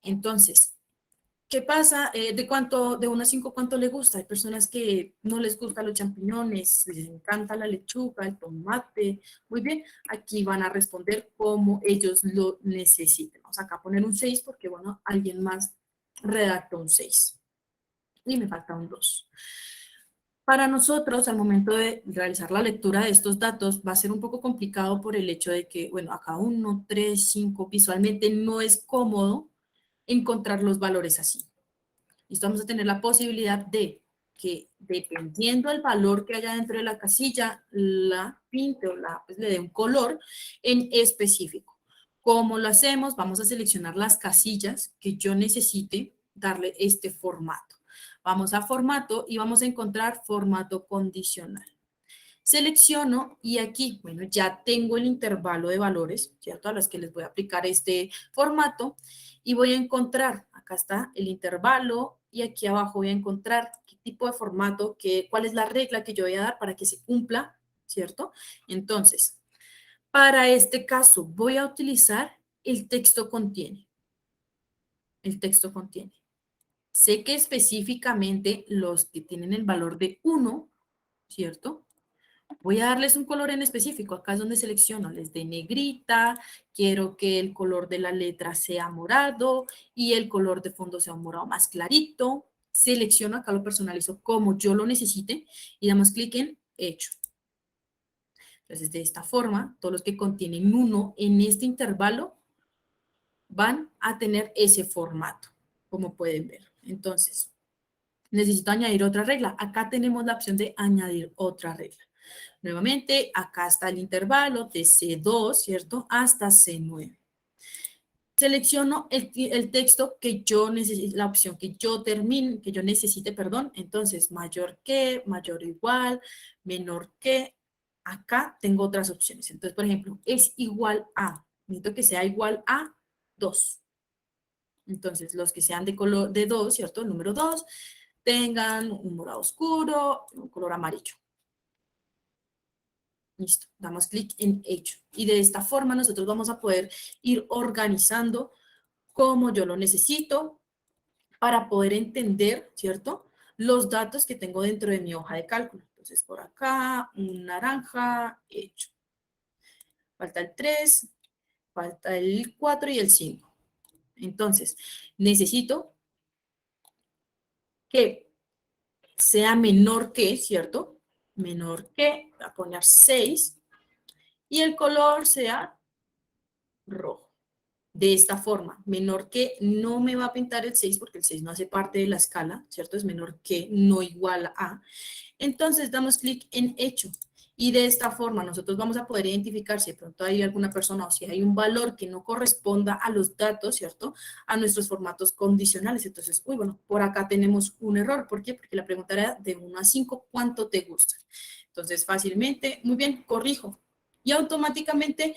Entonces, ¿qué pasa? De 1 a 5, ¿cuánto le gusta? Hay personas que no les gustan los champiñones, les encanta la lechuga, el tomate. Muy bien, aquí van a responder como ellos lo necesiten. Vamos acá a poner un 6 porque, bueno, alguien más redactó un 6. Y me falta un 2. Para nosotros, al momento de realizar la lectura de estos datos, va a ser un poco complicado por el hecho de que, bueno, acá 1, 3, 5, visualmente no es cómodo encontrar los valores así. Listo, vamos a tener la posibilidad de que, dependiendo del valor que haya dentro de la casilla, la pinte o pues le dé un color en específico. ¿Cómo lo hacemos? Vamos a seleccionar las casillas que yo necesite darle este formato. Vamos a formato y vamos a encontrar formato condicional. Selecciono y aquí, bueno, ya tengo el intervalo de valores, ¿cierto? A los que les voy a aplicar este formato y voy a encontrar, acá está el intervalo y aquí abajo voy a encontrar qué tipo de formato, cuál es la regla que yo voy a dar para que se cumpla, ¿cierto? Entonces, para este caso voy a utilizar el texto contiene. El texto contiene. Sé que específicamente los que tienen el valor de 1, ¿cierto? Voy a darles un color en específico. Acá es donde selecciono. Les de negrita. Quiero que el color de la letra sea morado y el color de fondo sea un morado más clarito. selecciono, acá lo personalizo como yo lo necesite y damos clic en hecho. Entonces, de esta forma, todos los que contienen 1 en este intervalo van a tener ese formato, como pueden ver. Entonces, necesito añadir otra regla. Acá tenemos la opción de añadir otra regla. Nuevamente, acá está el intervalo de C2, ¿cierto? Hasta C9. Selecciono el texto que yo necesite, la opción que yo termine, que yo necesite, perdón. Entonces, mayor que, mayor o igual, menor que. Acá tengo otras opciones. Entonces, por ejemplo, es igual a. Necesito que sea igual a 2. Entonces, los que sean de color de 2, ¿cierto? El número 2, tengan un morado oscuro, un color amarillo. Listo, damos clic en hecho. Y de esta forma nosotros vamos a poder ir organizando como yo lo necesito para poder entender, ¿cierto? Los datos que tengo dentro de mi hoja de cálculo. Entonces, por acá, un naranja, hecho. Falta el 3, falta el 4 y el 5. Entonces, necesito que sea menor que, ¿cierto? Menor que, voy a poner 6, y el color sea rojo. De esta forma, menor que no me va a pintar el 6 porque el 6 no hace parte de la escala, ¿cierto? Es menor que, no igual a. Entonces damos clic en hecho. Y de esta forma nosotros vamos a poder identificar si de pronto hay alguna persona o si hay un valor que no corresponda a los datos, ¿cierto? A nuestros formatos condicionales. Entonces, uy, bueno, por acá tenemos un error. ¿Por qué? Porque la pregunta era de 1 a 5, ¿cuánto te gusta? Entonces, fácilmente, muy bien, corrijo. Y automáticamente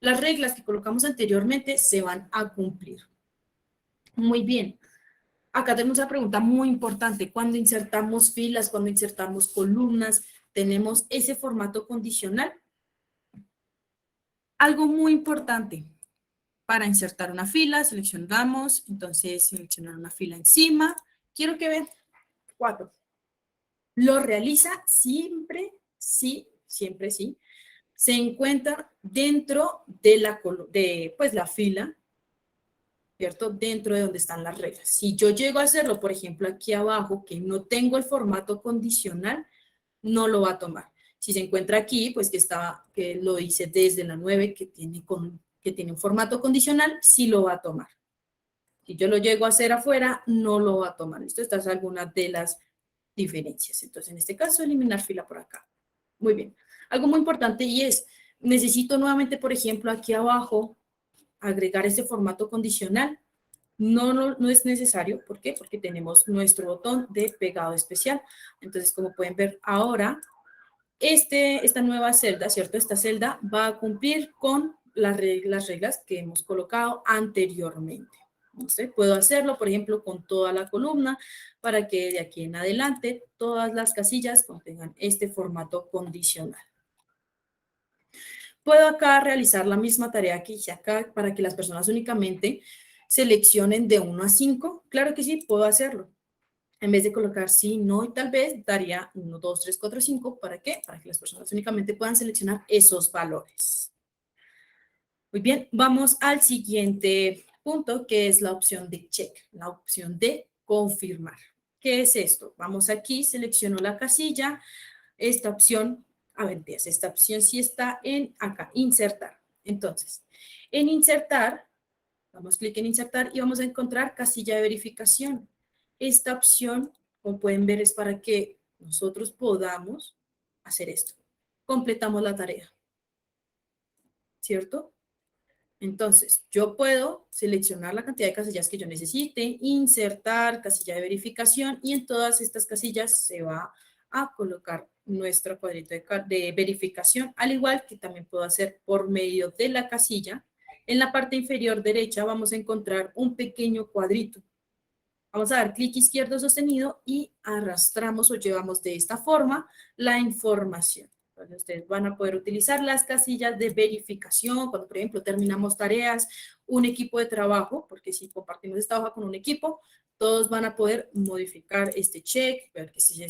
las reglas que colocamos anteriormente se van a cumplir. Muy bien. Acá tenemos una pregunta muy importante. Cuando insertamos filas, cuando insertamos columnas, tenemos ese formato condicional. Algo muy importante. Para insertar una fila, seleccionamos, entonces seleccionar una fila encima. Quiero que vean 4. Lo realiza siempre, sí, siempre sí. Se encuentra dentro de la fila, ¿cierto? Dentro de donde están las reglas. Si yo llego a hacerlo, por ejemplo, aquí abajo, que no tengo el formato condicional, no lo va a tomar. Si se encuentra aquí, pues que lo hice desde la 9, que tiene un formato condicional, sí lo va a tomar. Si yo lo llego a hacer afuera, no lo va a tomar. Esta es alguna de las diferencias. Entonces, en este caso, eliminar fila por acá. Muy bien. Algo muy importante y es, necesito nuevamente, por ejemplo, aquí abajo, agregar ese formato condicional. No es necesario. ¿Por qué? Porque tenemos nuestro botón de pegado especial. Entonces, como pueden ver ahora, esta nueva celda, ¿cierto? Esta celda va a cumplir con las reglas que hemos colocado anteriormente. Entonces, puedo hacerlo, por ejemplo, con toda la columna para que de aquí en adelante todas las casillas contengan este formato condicional. Puedo acá realizar la misma tarea que hice acá para que las personas únicamente seleccionen de 1 a 5. Claro que sí, puedo hacerlo. En vez de colocar sí, no y tal vez, daría 1, 2, 3, 4, 5. ¿Para qué? Para que las personas únicamente puedan seleccionar esos valores. Muy bien, vamos al siguiente punto, que es la opción de check, la opción de confirmar. ¿Qué es esto? Vamos aquí, selecciono la casilla. Esta opción, esta opción sí está en acá, insertar. Entonces, en insertar, damos clic en insertar y vamos a encontrar casilla de verificación. Esta opción, como pueden ver, es para que nosotros podamos hacer esto. Completamos la tarea, ¿cierto? Entonces, yo puedo seleccionar la cantidad de casillas que yo necesite, insertar casilla de verificación y en todas estas casillas se va a colocar nuestro cuadrito de verificación, al igual que también puedo hacer por medio de la casilla. En la parte inferior derecha vamos a encontrar un pequeño cuadrito. Vamos a dar clic izquierdo sostenido y arrastramos o llevamos de esta forma la información. Entonces, ustedes van a poder utilizar las casillas de verificación cuando, por ejemplo, terminamos tareas, un equipo de trabajo, porque si compartimos esta hoja con un equipo, todos van a poder modificar este check, ver que si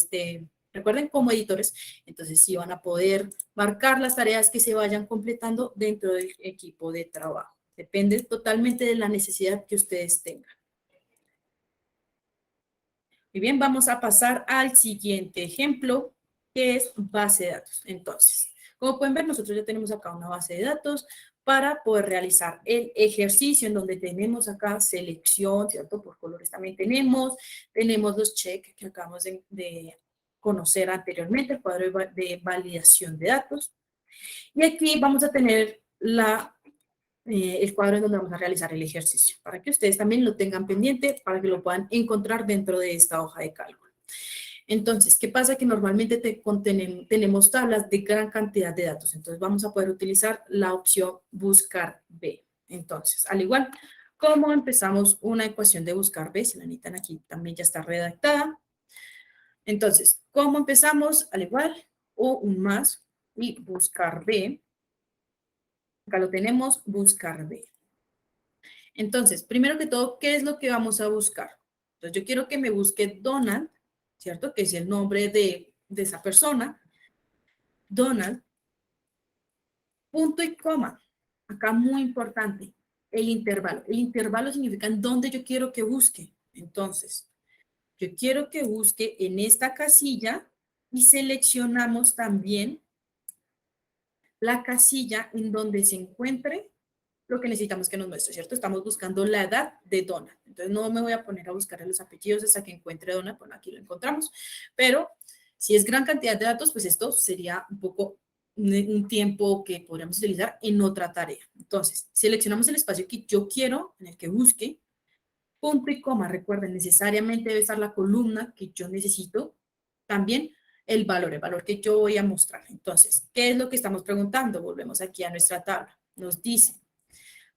recuerden, como editores, entonces sí van a poder marcar las tareas que se vayan completando dentro del equipo de trabajo. Depende totalmente de la necesidad que ustedes tengan. Muy bien, vamos a pasar al siguiente ejemplo, que es base de datos. Entonces, como pueden ver, nosotros ya tenemos acá una base de datos para poder realizar el ejercicio en donde tenemos acá selección, ¿cierto? Por colores también tenemos los check que acabamos de conocer anteriormente, el cuadro de validación de datos. Y aquí vamos a tener el cuadro en donde vamos a realizar el ejercicio, para que ustedes también lo tengan pendiente, para que lo puedan encontrar dentro de esta hoja de cálculo. Entonces, ¿qué pasa? Que normalmente tenemos tablas de gran cantidad de datos, entonces vamos a poder utilizar la opción buscar B. Entonces, al igual como empezamos una ecuación de buscar B, si la necesitan aquí también ya está redactada. Entonces, ¿cómo empezamos? Al igual, o un más y buscar B. Acá lo tenemos, buscar B. Entonces, primero que todo, ¿qué es lo que vamos a buscar? Entonces, yo quiero que me busque Donald, ¿cierto? Que es el nombre de esa persona. Donald, punto y coma. Acá muy importante, el intervalo. El intervalo significa en dónde yo quiero que busque. Entonces, yo quiero que busque en esta casilla y seleccionamos también la casilla en donde se encuentre lo que necesitamos que nos muestre, ¿cierto? Estamos buscando la edad de Donald. Entonces, no me voy a poner a buscar los apellidos hasta que encuentre Donald. Bueno, aquí lo encontramos. Pero si es gran cantidad de datos, pues esto sería un poco un tiempo que podríamos utilizar en otra tarea. Entonces, seleccionamos el espacio que yo quiero, en el que busque, punto y coma. Recuerden, necesariamente debe estar la columna que yo necesito. También el valor que yo voy a mostrar. Entonces, ¿qué es lo que estamos preguntando? Volvemos aquí a nuestra tabla. Nos dice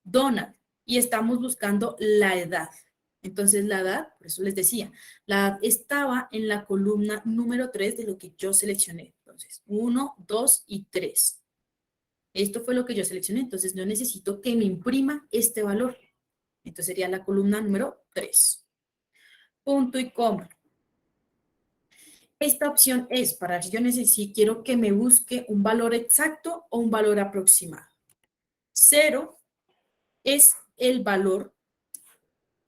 Donald, y estamos buscando la edad. Entonces, la edad, por eso les decía, la edad estaba en la columna número 3 de lo que yo seleccioné. Entonces, 1, 2 y 3. Esto fue lo que yo seleccioné, entonces yo necesito que me imprima este valor. Entonces, sería la columna número 3. Punto y coma. Esta opción es para si yo necesito, quiero que me busque un valor exacto o un valor aproximado. 0 es el valor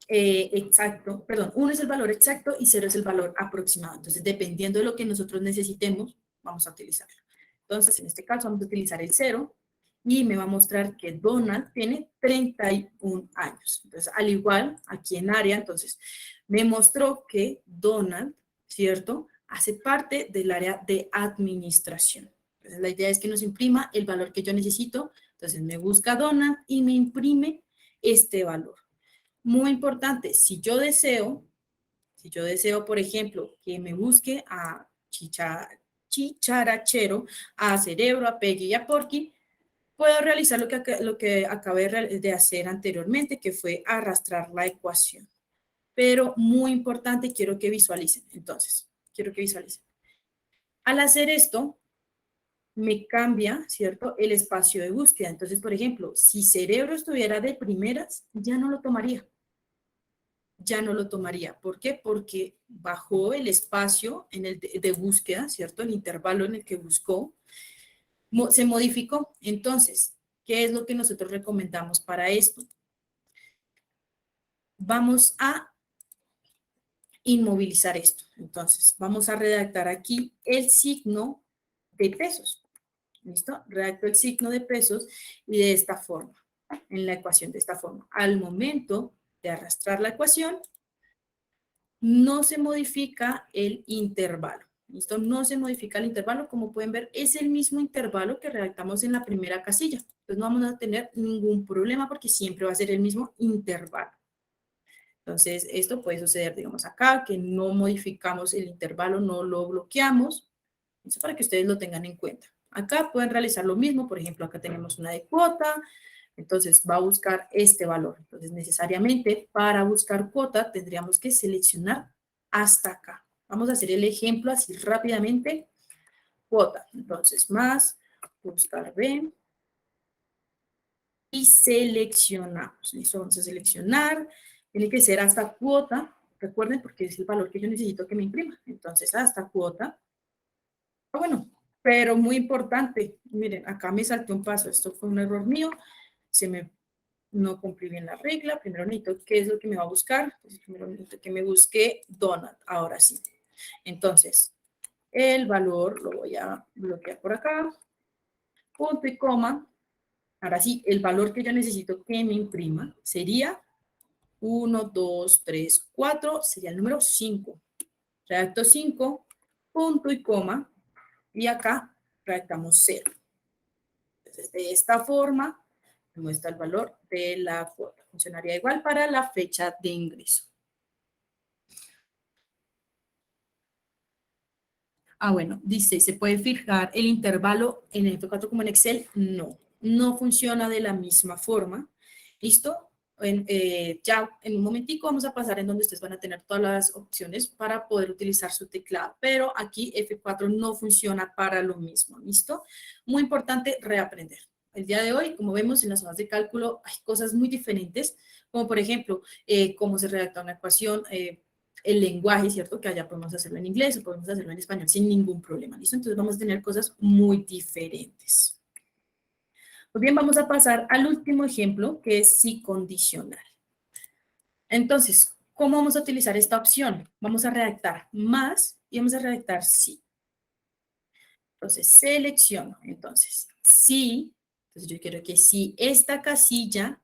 exacto, perdón, 1 es el valor exacto y 0 es el valor aproximado. Entonces, dependiendo de lo que nosotros necesitemos, vamos a utilizarlo. Entonces, en este caso vamos a utilizar el 0 y me va a mostrar que Donald tiene 31 años. Entonces, al igual, aquí en área, entonces, me mostró que Donald, ¿cierto?, hace parte del área de administración. Entonces, la idea es que nos imprima el valor que yo necesito. Entonces, me busca Donald y me imprime este valor. Muy importante, si yo deseo, por ejemplo, que me busque a Chicharachero, a Cerebro, a Peggy y a Porky, puedo realizar lo que acabé de hacer anteriormente, que fue arrastrar la ecuación. Pero muy importante, quiero que visualicen. Entonces, quiero que visualicen. Al hacer esto, me cambia, ¿cierto?, el espacio de búsqueda. Entonces, por ejemplo, si Cerebro estuviera de primeras, ya no lo tomaría. Ya no lo tomaría. ¿Por qué? Porque bajó el espacio en el de búsqueda, ¿cierto? El intervalo en el que buscó, se modificó. Entonces, ¿qué es lo que nosotros recomendamos para esto? Vamos a inmovilizar esto. Entonces, vamos a redactar aquí el signo de pesos. ¿Listo? Redacto el signo de pesos y de esta forma, en la ecuación de esta forma. Al momento de arrastrar la ecuación, no se modifica el intervalo. ¿Listo? No se modifica el intervalo. Como pueden ver, es el mismo intervalo que redactamos en la primera casilla. Entonces, no vamos a tener ningún problema porque siempre va a ser el mismo intervalo. Entonces, esto puede suceder, digamos, acá, que no modificamos el intervalo, no lo bloqueamos. Eso para que ustedes lo tengan en cuenta. Acá pueden realizar lo mismo. Por ejemplo, acá tenemos una de cuota. Entonces, va a buscar este valor. Entonces, necesariamente, para buscar cuota, tendríamos que seleccionar hasta acá. Vamos a hacer el ejemplo así rápidamente. Cuota. Entonces, más, buscar B. Y seleccionamos. Listo, vamos a seleccionar. Tiene que ser hasta cuota. Recuerden, porque es el valor que yo necesito que me imprima. Entonces, hasta cuota. Bueno, pero muy importante. Miren, acá me salté un paso. Esto fue un error mío. Se me no cumplí bien la regla. Primero necesito qué es lo que me va a buscar. Entonces, primero necesito que me busque donut. Ahora sí. Entonces, el valor lo voy a bloquear por acá. Punto y coma. Ahora sí, el valor que yo necesito que me imprima sería 1, 2, 3, 4, sería el número 5. Redacto 5, punto y coma, y acá redactamos 0. Entonces, de esta forma, me muestra el valor de la cuota. Funcionaría igual para la fecha de ingreso. Bueno, dice, ¿se puede fijar el intervalo en el F4 como en Excel? No, no funciona de la misma forma. ¿Listo? Ya en un momentico vamos a pasar en donde ustedes van a tener todas las opciones para poder utilizar su teclado, pero aquí F4 no funciona para lo mismo. ¿Listo? Muy importante reaprender. El día de hoy, como vemos en las hojas de cálculo, hay cosas muy diferentes, como por ejemplo, cómo se redacta una ecuación, el lenguaje, ¿cierto? Que allá podemos hacerlo en inglés o podemos hacerlo en español sin ningún problema, ¿listo? Entonces vamos a tener cosas muy diferentes. Pues bien, vamos a pasar al último ejemplo, que es si condicional. Entonces, ¿cómo vamos a utilizar esta opción? Vamos a redactar más y vamos a redactar sí. Entonces, selecciono, entonces, sí, entonces yo quiero que si esta casilla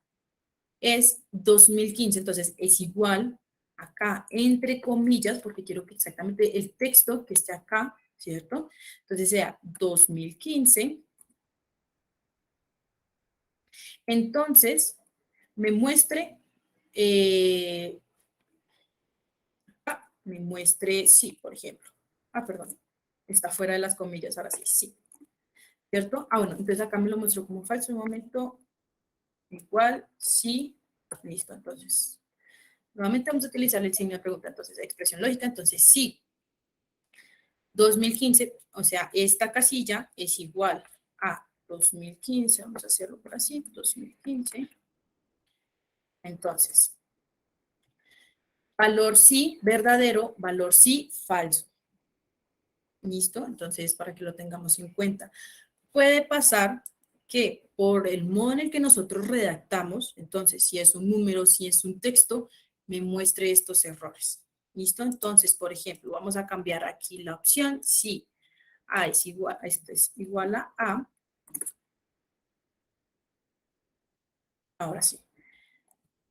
es 2015, entonces es igual acá, entre comillas, porque quiero que exactamente el texto que esté acá, ¿cierto? Entonces sea 2015. Entonces, me muestre, sí, por ejemplo. Perdón, está fuera de las comillas, ahora sí, sí. ¿Cierto? Bueno, entonces acá me lo muestro como falso, un momento, igual, sí, listo, entonces. Nuevamente vamos a utilizar el signo de pregunta, entonces, expresión lógica, entonces sí. 2015, o sea, esta casilla es igual a 2015, vamos a hacerlo por así, 2015. Entonces, valor sí, verdadero, valor sí, falso. ¿Listo? Entonces, para que lo tengamos en cuenta. Puede pasar que por el modo en el que nosotros redactamos, entonces, si es un número, si es un texto, me muestre estos errores. ¿Listo? Entonces, por ejemplo, vamos a cambiar aquí la opción, sí. A es igual, esto es igual a A. Ahora sí.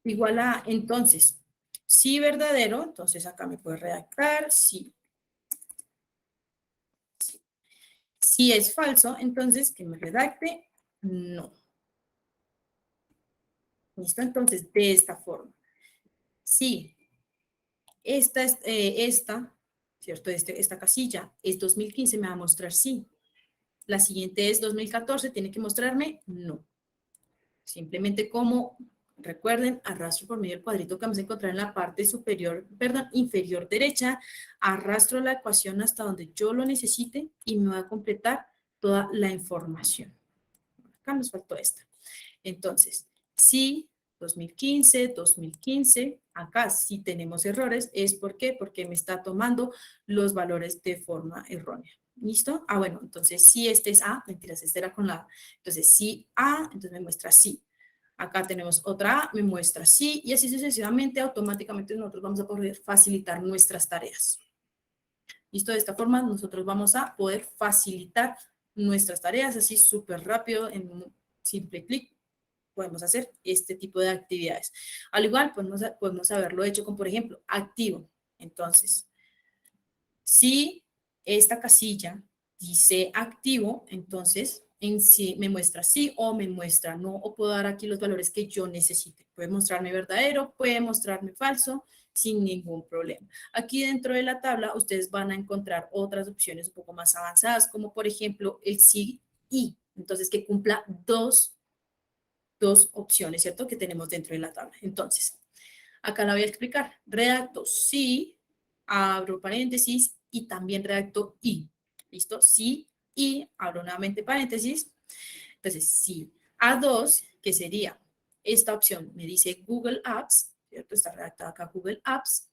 Igual a, entonces, sí verdadero, entonces acá me puede redactar, sí. Si es falso, entonces que me redacte, no. ¿Listo? Entonces, de esta forma. Sí, ¿cierto? Esta casilla es 2015, me va a mostrar sí. La siguiente es 2014, tiene que mostrarme no. Simplemente como, recuerden, arrastro por medio del cuadrito que vamos a encontrar en la parte superior, perdón, inferior derecha, arrastro la ecuación hasta donde yo lo necesite y me va a completar toda la información. Acá nos faltó esta. Entonces, sí, 2015, acá sí tenemos errores, ¿es por qué? Porque me está tomando los valores de forma errónea. ¿Listo? Bueno, entonces sí, este es A, mentiras, este era con la A. Entonces sí, A, entonces me muestra sí. Acá tenemos otra A, me muestra sí, y así sucesivamente, automáticamente nosotros vamos a poder facilitar nuestras tareas. ¿Listo? De esta forma nosotros vamos a poder facilitar nuestras tareas así súper rápido, en un simple clic podemos hacer este tipo de actividades. Al igual, podemos haberlo hecho con, por ejemplo, activo. Entonces, si esta casilla dice activo, entonces en sí me muestra sí o me muestra no, o puedo dar aquí los valores que yo necesite. Puede mostrarme verdadero, puede mostrarme falso, sin ningún problema. Aquí dentro de la tabla ustedes van a encontrar otras opciones un poco más avanzadas, como por ejemplo el sí y. Entonces, que cumpla dos opciones, ¿cierto? Que tenemos dentro de la tabla. Entonces, acá la voy a explicar. Redacto sí, abro paréntesis y también redacto y. ¿Listo? Sí y, abro nuevamente paréntesis. Entonces, sí, A2, que sería esta opción, me dice Google Apps, ¿cierto? Está redactada acá Google Apps.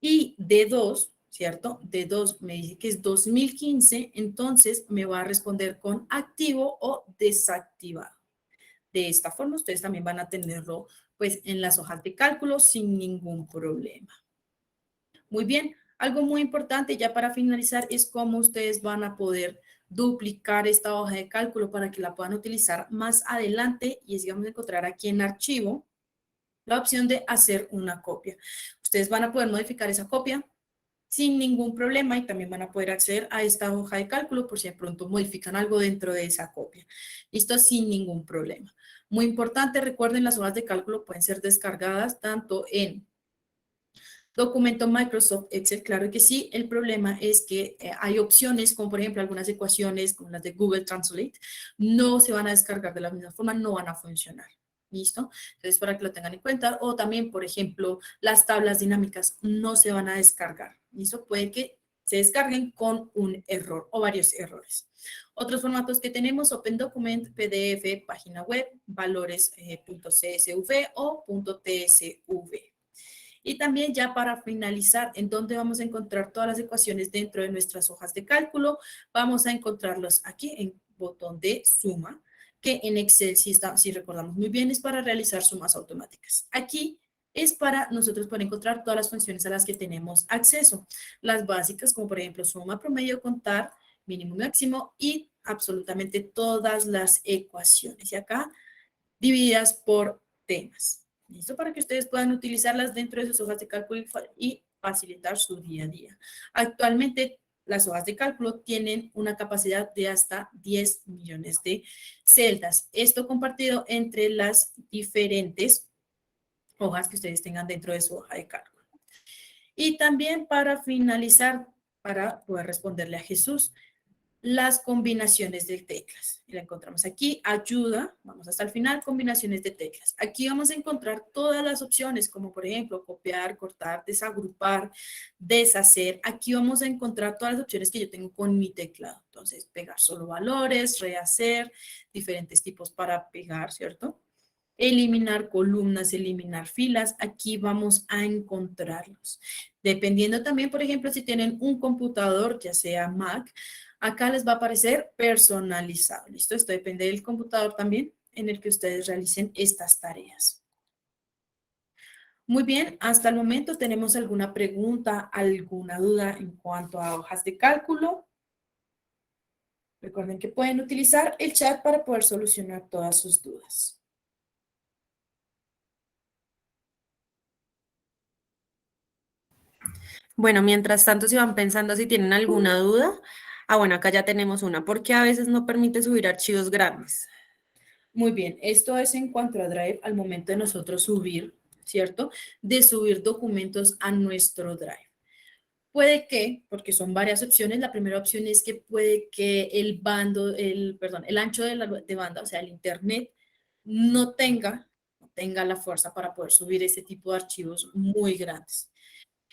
Y D2, ¿cierto? D2 me dice que es 2015, entonces me va a responder con activo o desactivado. de esta forma. Ustedes también van a tenerlo pues en las hojas de cálculo sin ningún problema. Muy bien, algo muy importante ya para finalizar es cómo ustedes van a poder duplicar esta hoja de cálculo para que la puedan utilizar más adelante y es que vamos a encontrar aquí en archivo la opción de hacer una copia. Ustedes van a poder modificar esa copia sin ningún problema y también van a poder acceder a esta hoja de cálculo por si de pronto modifican algo dentro de esa copia. Listo, sin ningún problema. Muy importante, recuerden, las hojas de cálculo pueden ser descargadas tanto en documento Microsoft Excel, claro que sí. El problema es que hay opciones, como por ejemplo algunas ecuaciones, como las de Google Translate, no se van a descargar de la misma forma, no van a funcionar. ¿Listo? Entonces, para que lo tengan en cuenta. O también, por ejemplo, las tablas dinámicas no se van a descargar. ¿Listo? Puede que se descarguen con un error o varios errores. Otros formatos que tenemos, Open Document, PDF, página web, valores.csv o .tsv. Y también ya para finalizar, ¿en dónde vamos a encontrar todas las ecuaciones dentro de nuestras hojas de cálculo? Vamos a encontrarlos aquí en botón de suma, que en Excel, si recordamos muy bien, es para realizar sumas automáticas. Aquí es para nosotros poder encontrar todas las funciones a las que tenemos acceso. Las básicas, como por ejemplo suma, promedio, contar, mínimo, máximo y absolutamente todas las ecuaciones. Y acá divididas por temas. ¿Listo? Para que ustedes puedan utilizarlas dentro de sus hojas de cálculo y facilitar su día a día. Actualmente, las hojas de cálculo tienen una capacidad de hasta 10 millones de celdas. Esto compartido entre las diferentes hojas que ustedes tengan dentro de su hoja de cálculo. Y también para finalizar, para poder responderle a Jesús, las combinaciones de teclas. Y la encontramos aquí, ayuda, vamos hasta el final, combinaciones de teclas. Aquí vamos a encontrar todas las opciones, como por ejemplo, copiar, cortar, desagrupar, deshacer. Aquí vamos a encontrar todas las opciones que yo tengo con mi teclado. Entonces, pegar solo valores, rehacer, diferentes tipos para pegar, ¿cierto? Eliminar columnas, eliminar filas, aquí vamos a encontrarlos. Dependiendo también, por ejemplo, si tienen un computador, ya sea Mac, acá les va a aparecer personalizado, ¿listo? Esto depende del computador también en el que ustedes realicen estas tareas. Muy bien, hasta el momento, ¿tenemos alguna pregunta, alguna duda en cuanto a hojas de cálculo? Recuerden que pueden utilizar el chat para poder solucionar todas sus dudas. Bueno, mientras tanto, si van pensando si tienen alguna duda. Bueno, acá ya tenemos una. ¿Por qué a veces no permite subir archivos grandes? Muy bien, esto es en cuanto a Drive al momento de nosotros subir, ¿cierto? De subir documentos a nuestro Drive. Puede que, porque son varias opciones, la primera opción es que puede que el ancho de banda, o sea, el internet, no tenga la fuerza para poder subir ese tipo de archivos muy grandes.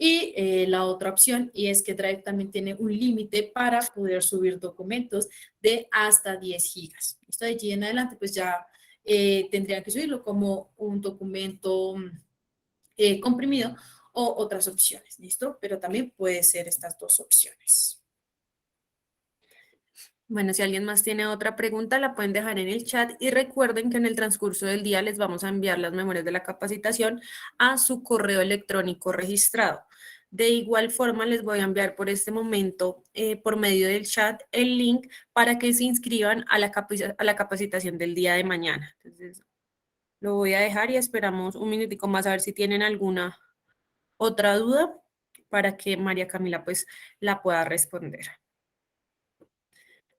Y la otra opción, y es que Drive también tiene un límite para poder subir documentos de hasta 10 gigas. Esto de allí en adelante, pues ya tendrían que subirlo como un documento comprimido o otras opciones, ¿listo? Pero también puede ser estas dos opciones. Bueno, si alguien más tiene otra pregunta, la pueden dejar en el chat y recuerden que en el transcurso del día les vamos a enviar las memorias de la capacitación a su correo electrónico registrado. De igual forma, les voy a enviar por este momento, por medio del chat, el link para que se inscriban a la capacitación del día de mañana. Entonces, lo voy a dejar y esperamos un minutico más a ver si tienen alguna otra duda para que María Camila pues la pueda responder.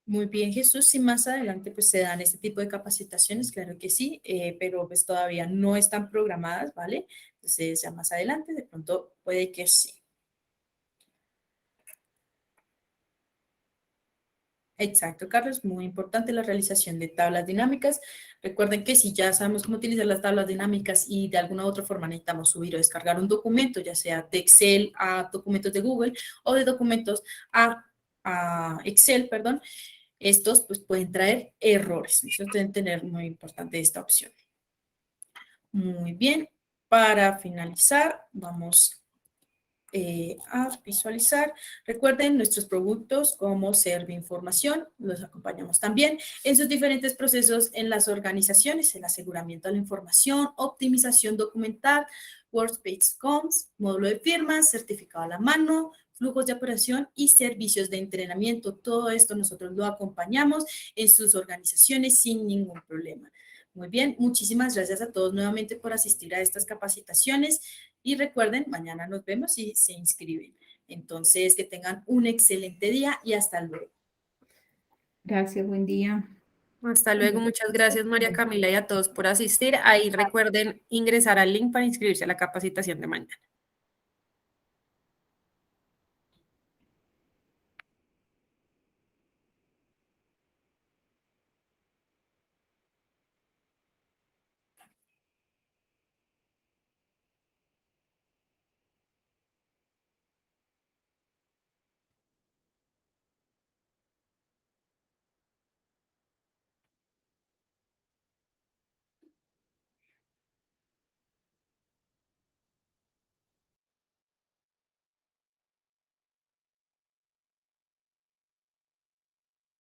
Muy bien, Jesús, si más adelante pues se dan este tipo de capacitaciones, claro que sí, pero pues todavía no están programadas, ¿vale? Entonces ya más adelante de pronto puede que sí. Exacto, Carlos, muy importante la realización de tablas dinámicas. Recuerden que si ya sabemos cómo utilizar las tablas dinámicas y de alguna u otra forma necesitamos subir o descargar un documento, ya sea de Excel a documentos de Google o de documentos a Excel, perdón, estos pues pueden traer errores. Eso deben tener muy importante esta opción. Muy bien, para finalizar, vamos a visualizar. Recuerden nuestros productos como Servinformación, los acompañamos también en sus diferentes procesos en las organizaciones, el aseguramiento de la información, optimización documental, Workspace Comms, módulo de firmas, certificado a la mano, flujos de operación y servicios de entrenamiento. Todo esto nosotros lo acompañamos en sus organizaciones sin ningún problema. Muy bien, muchísimas gracias a todos nuevamente por asistir a estas capacitaciones y recuerden, mañana nos vemos y se inscriben. Entonces, que tengan un excelente día y hasta luego. Gracias, buen día. Hasta luego, muchas gracias María Camila y a todos por asistir. Ahí recuerden ingresar al link para inscribirse a la capacitación de mañana.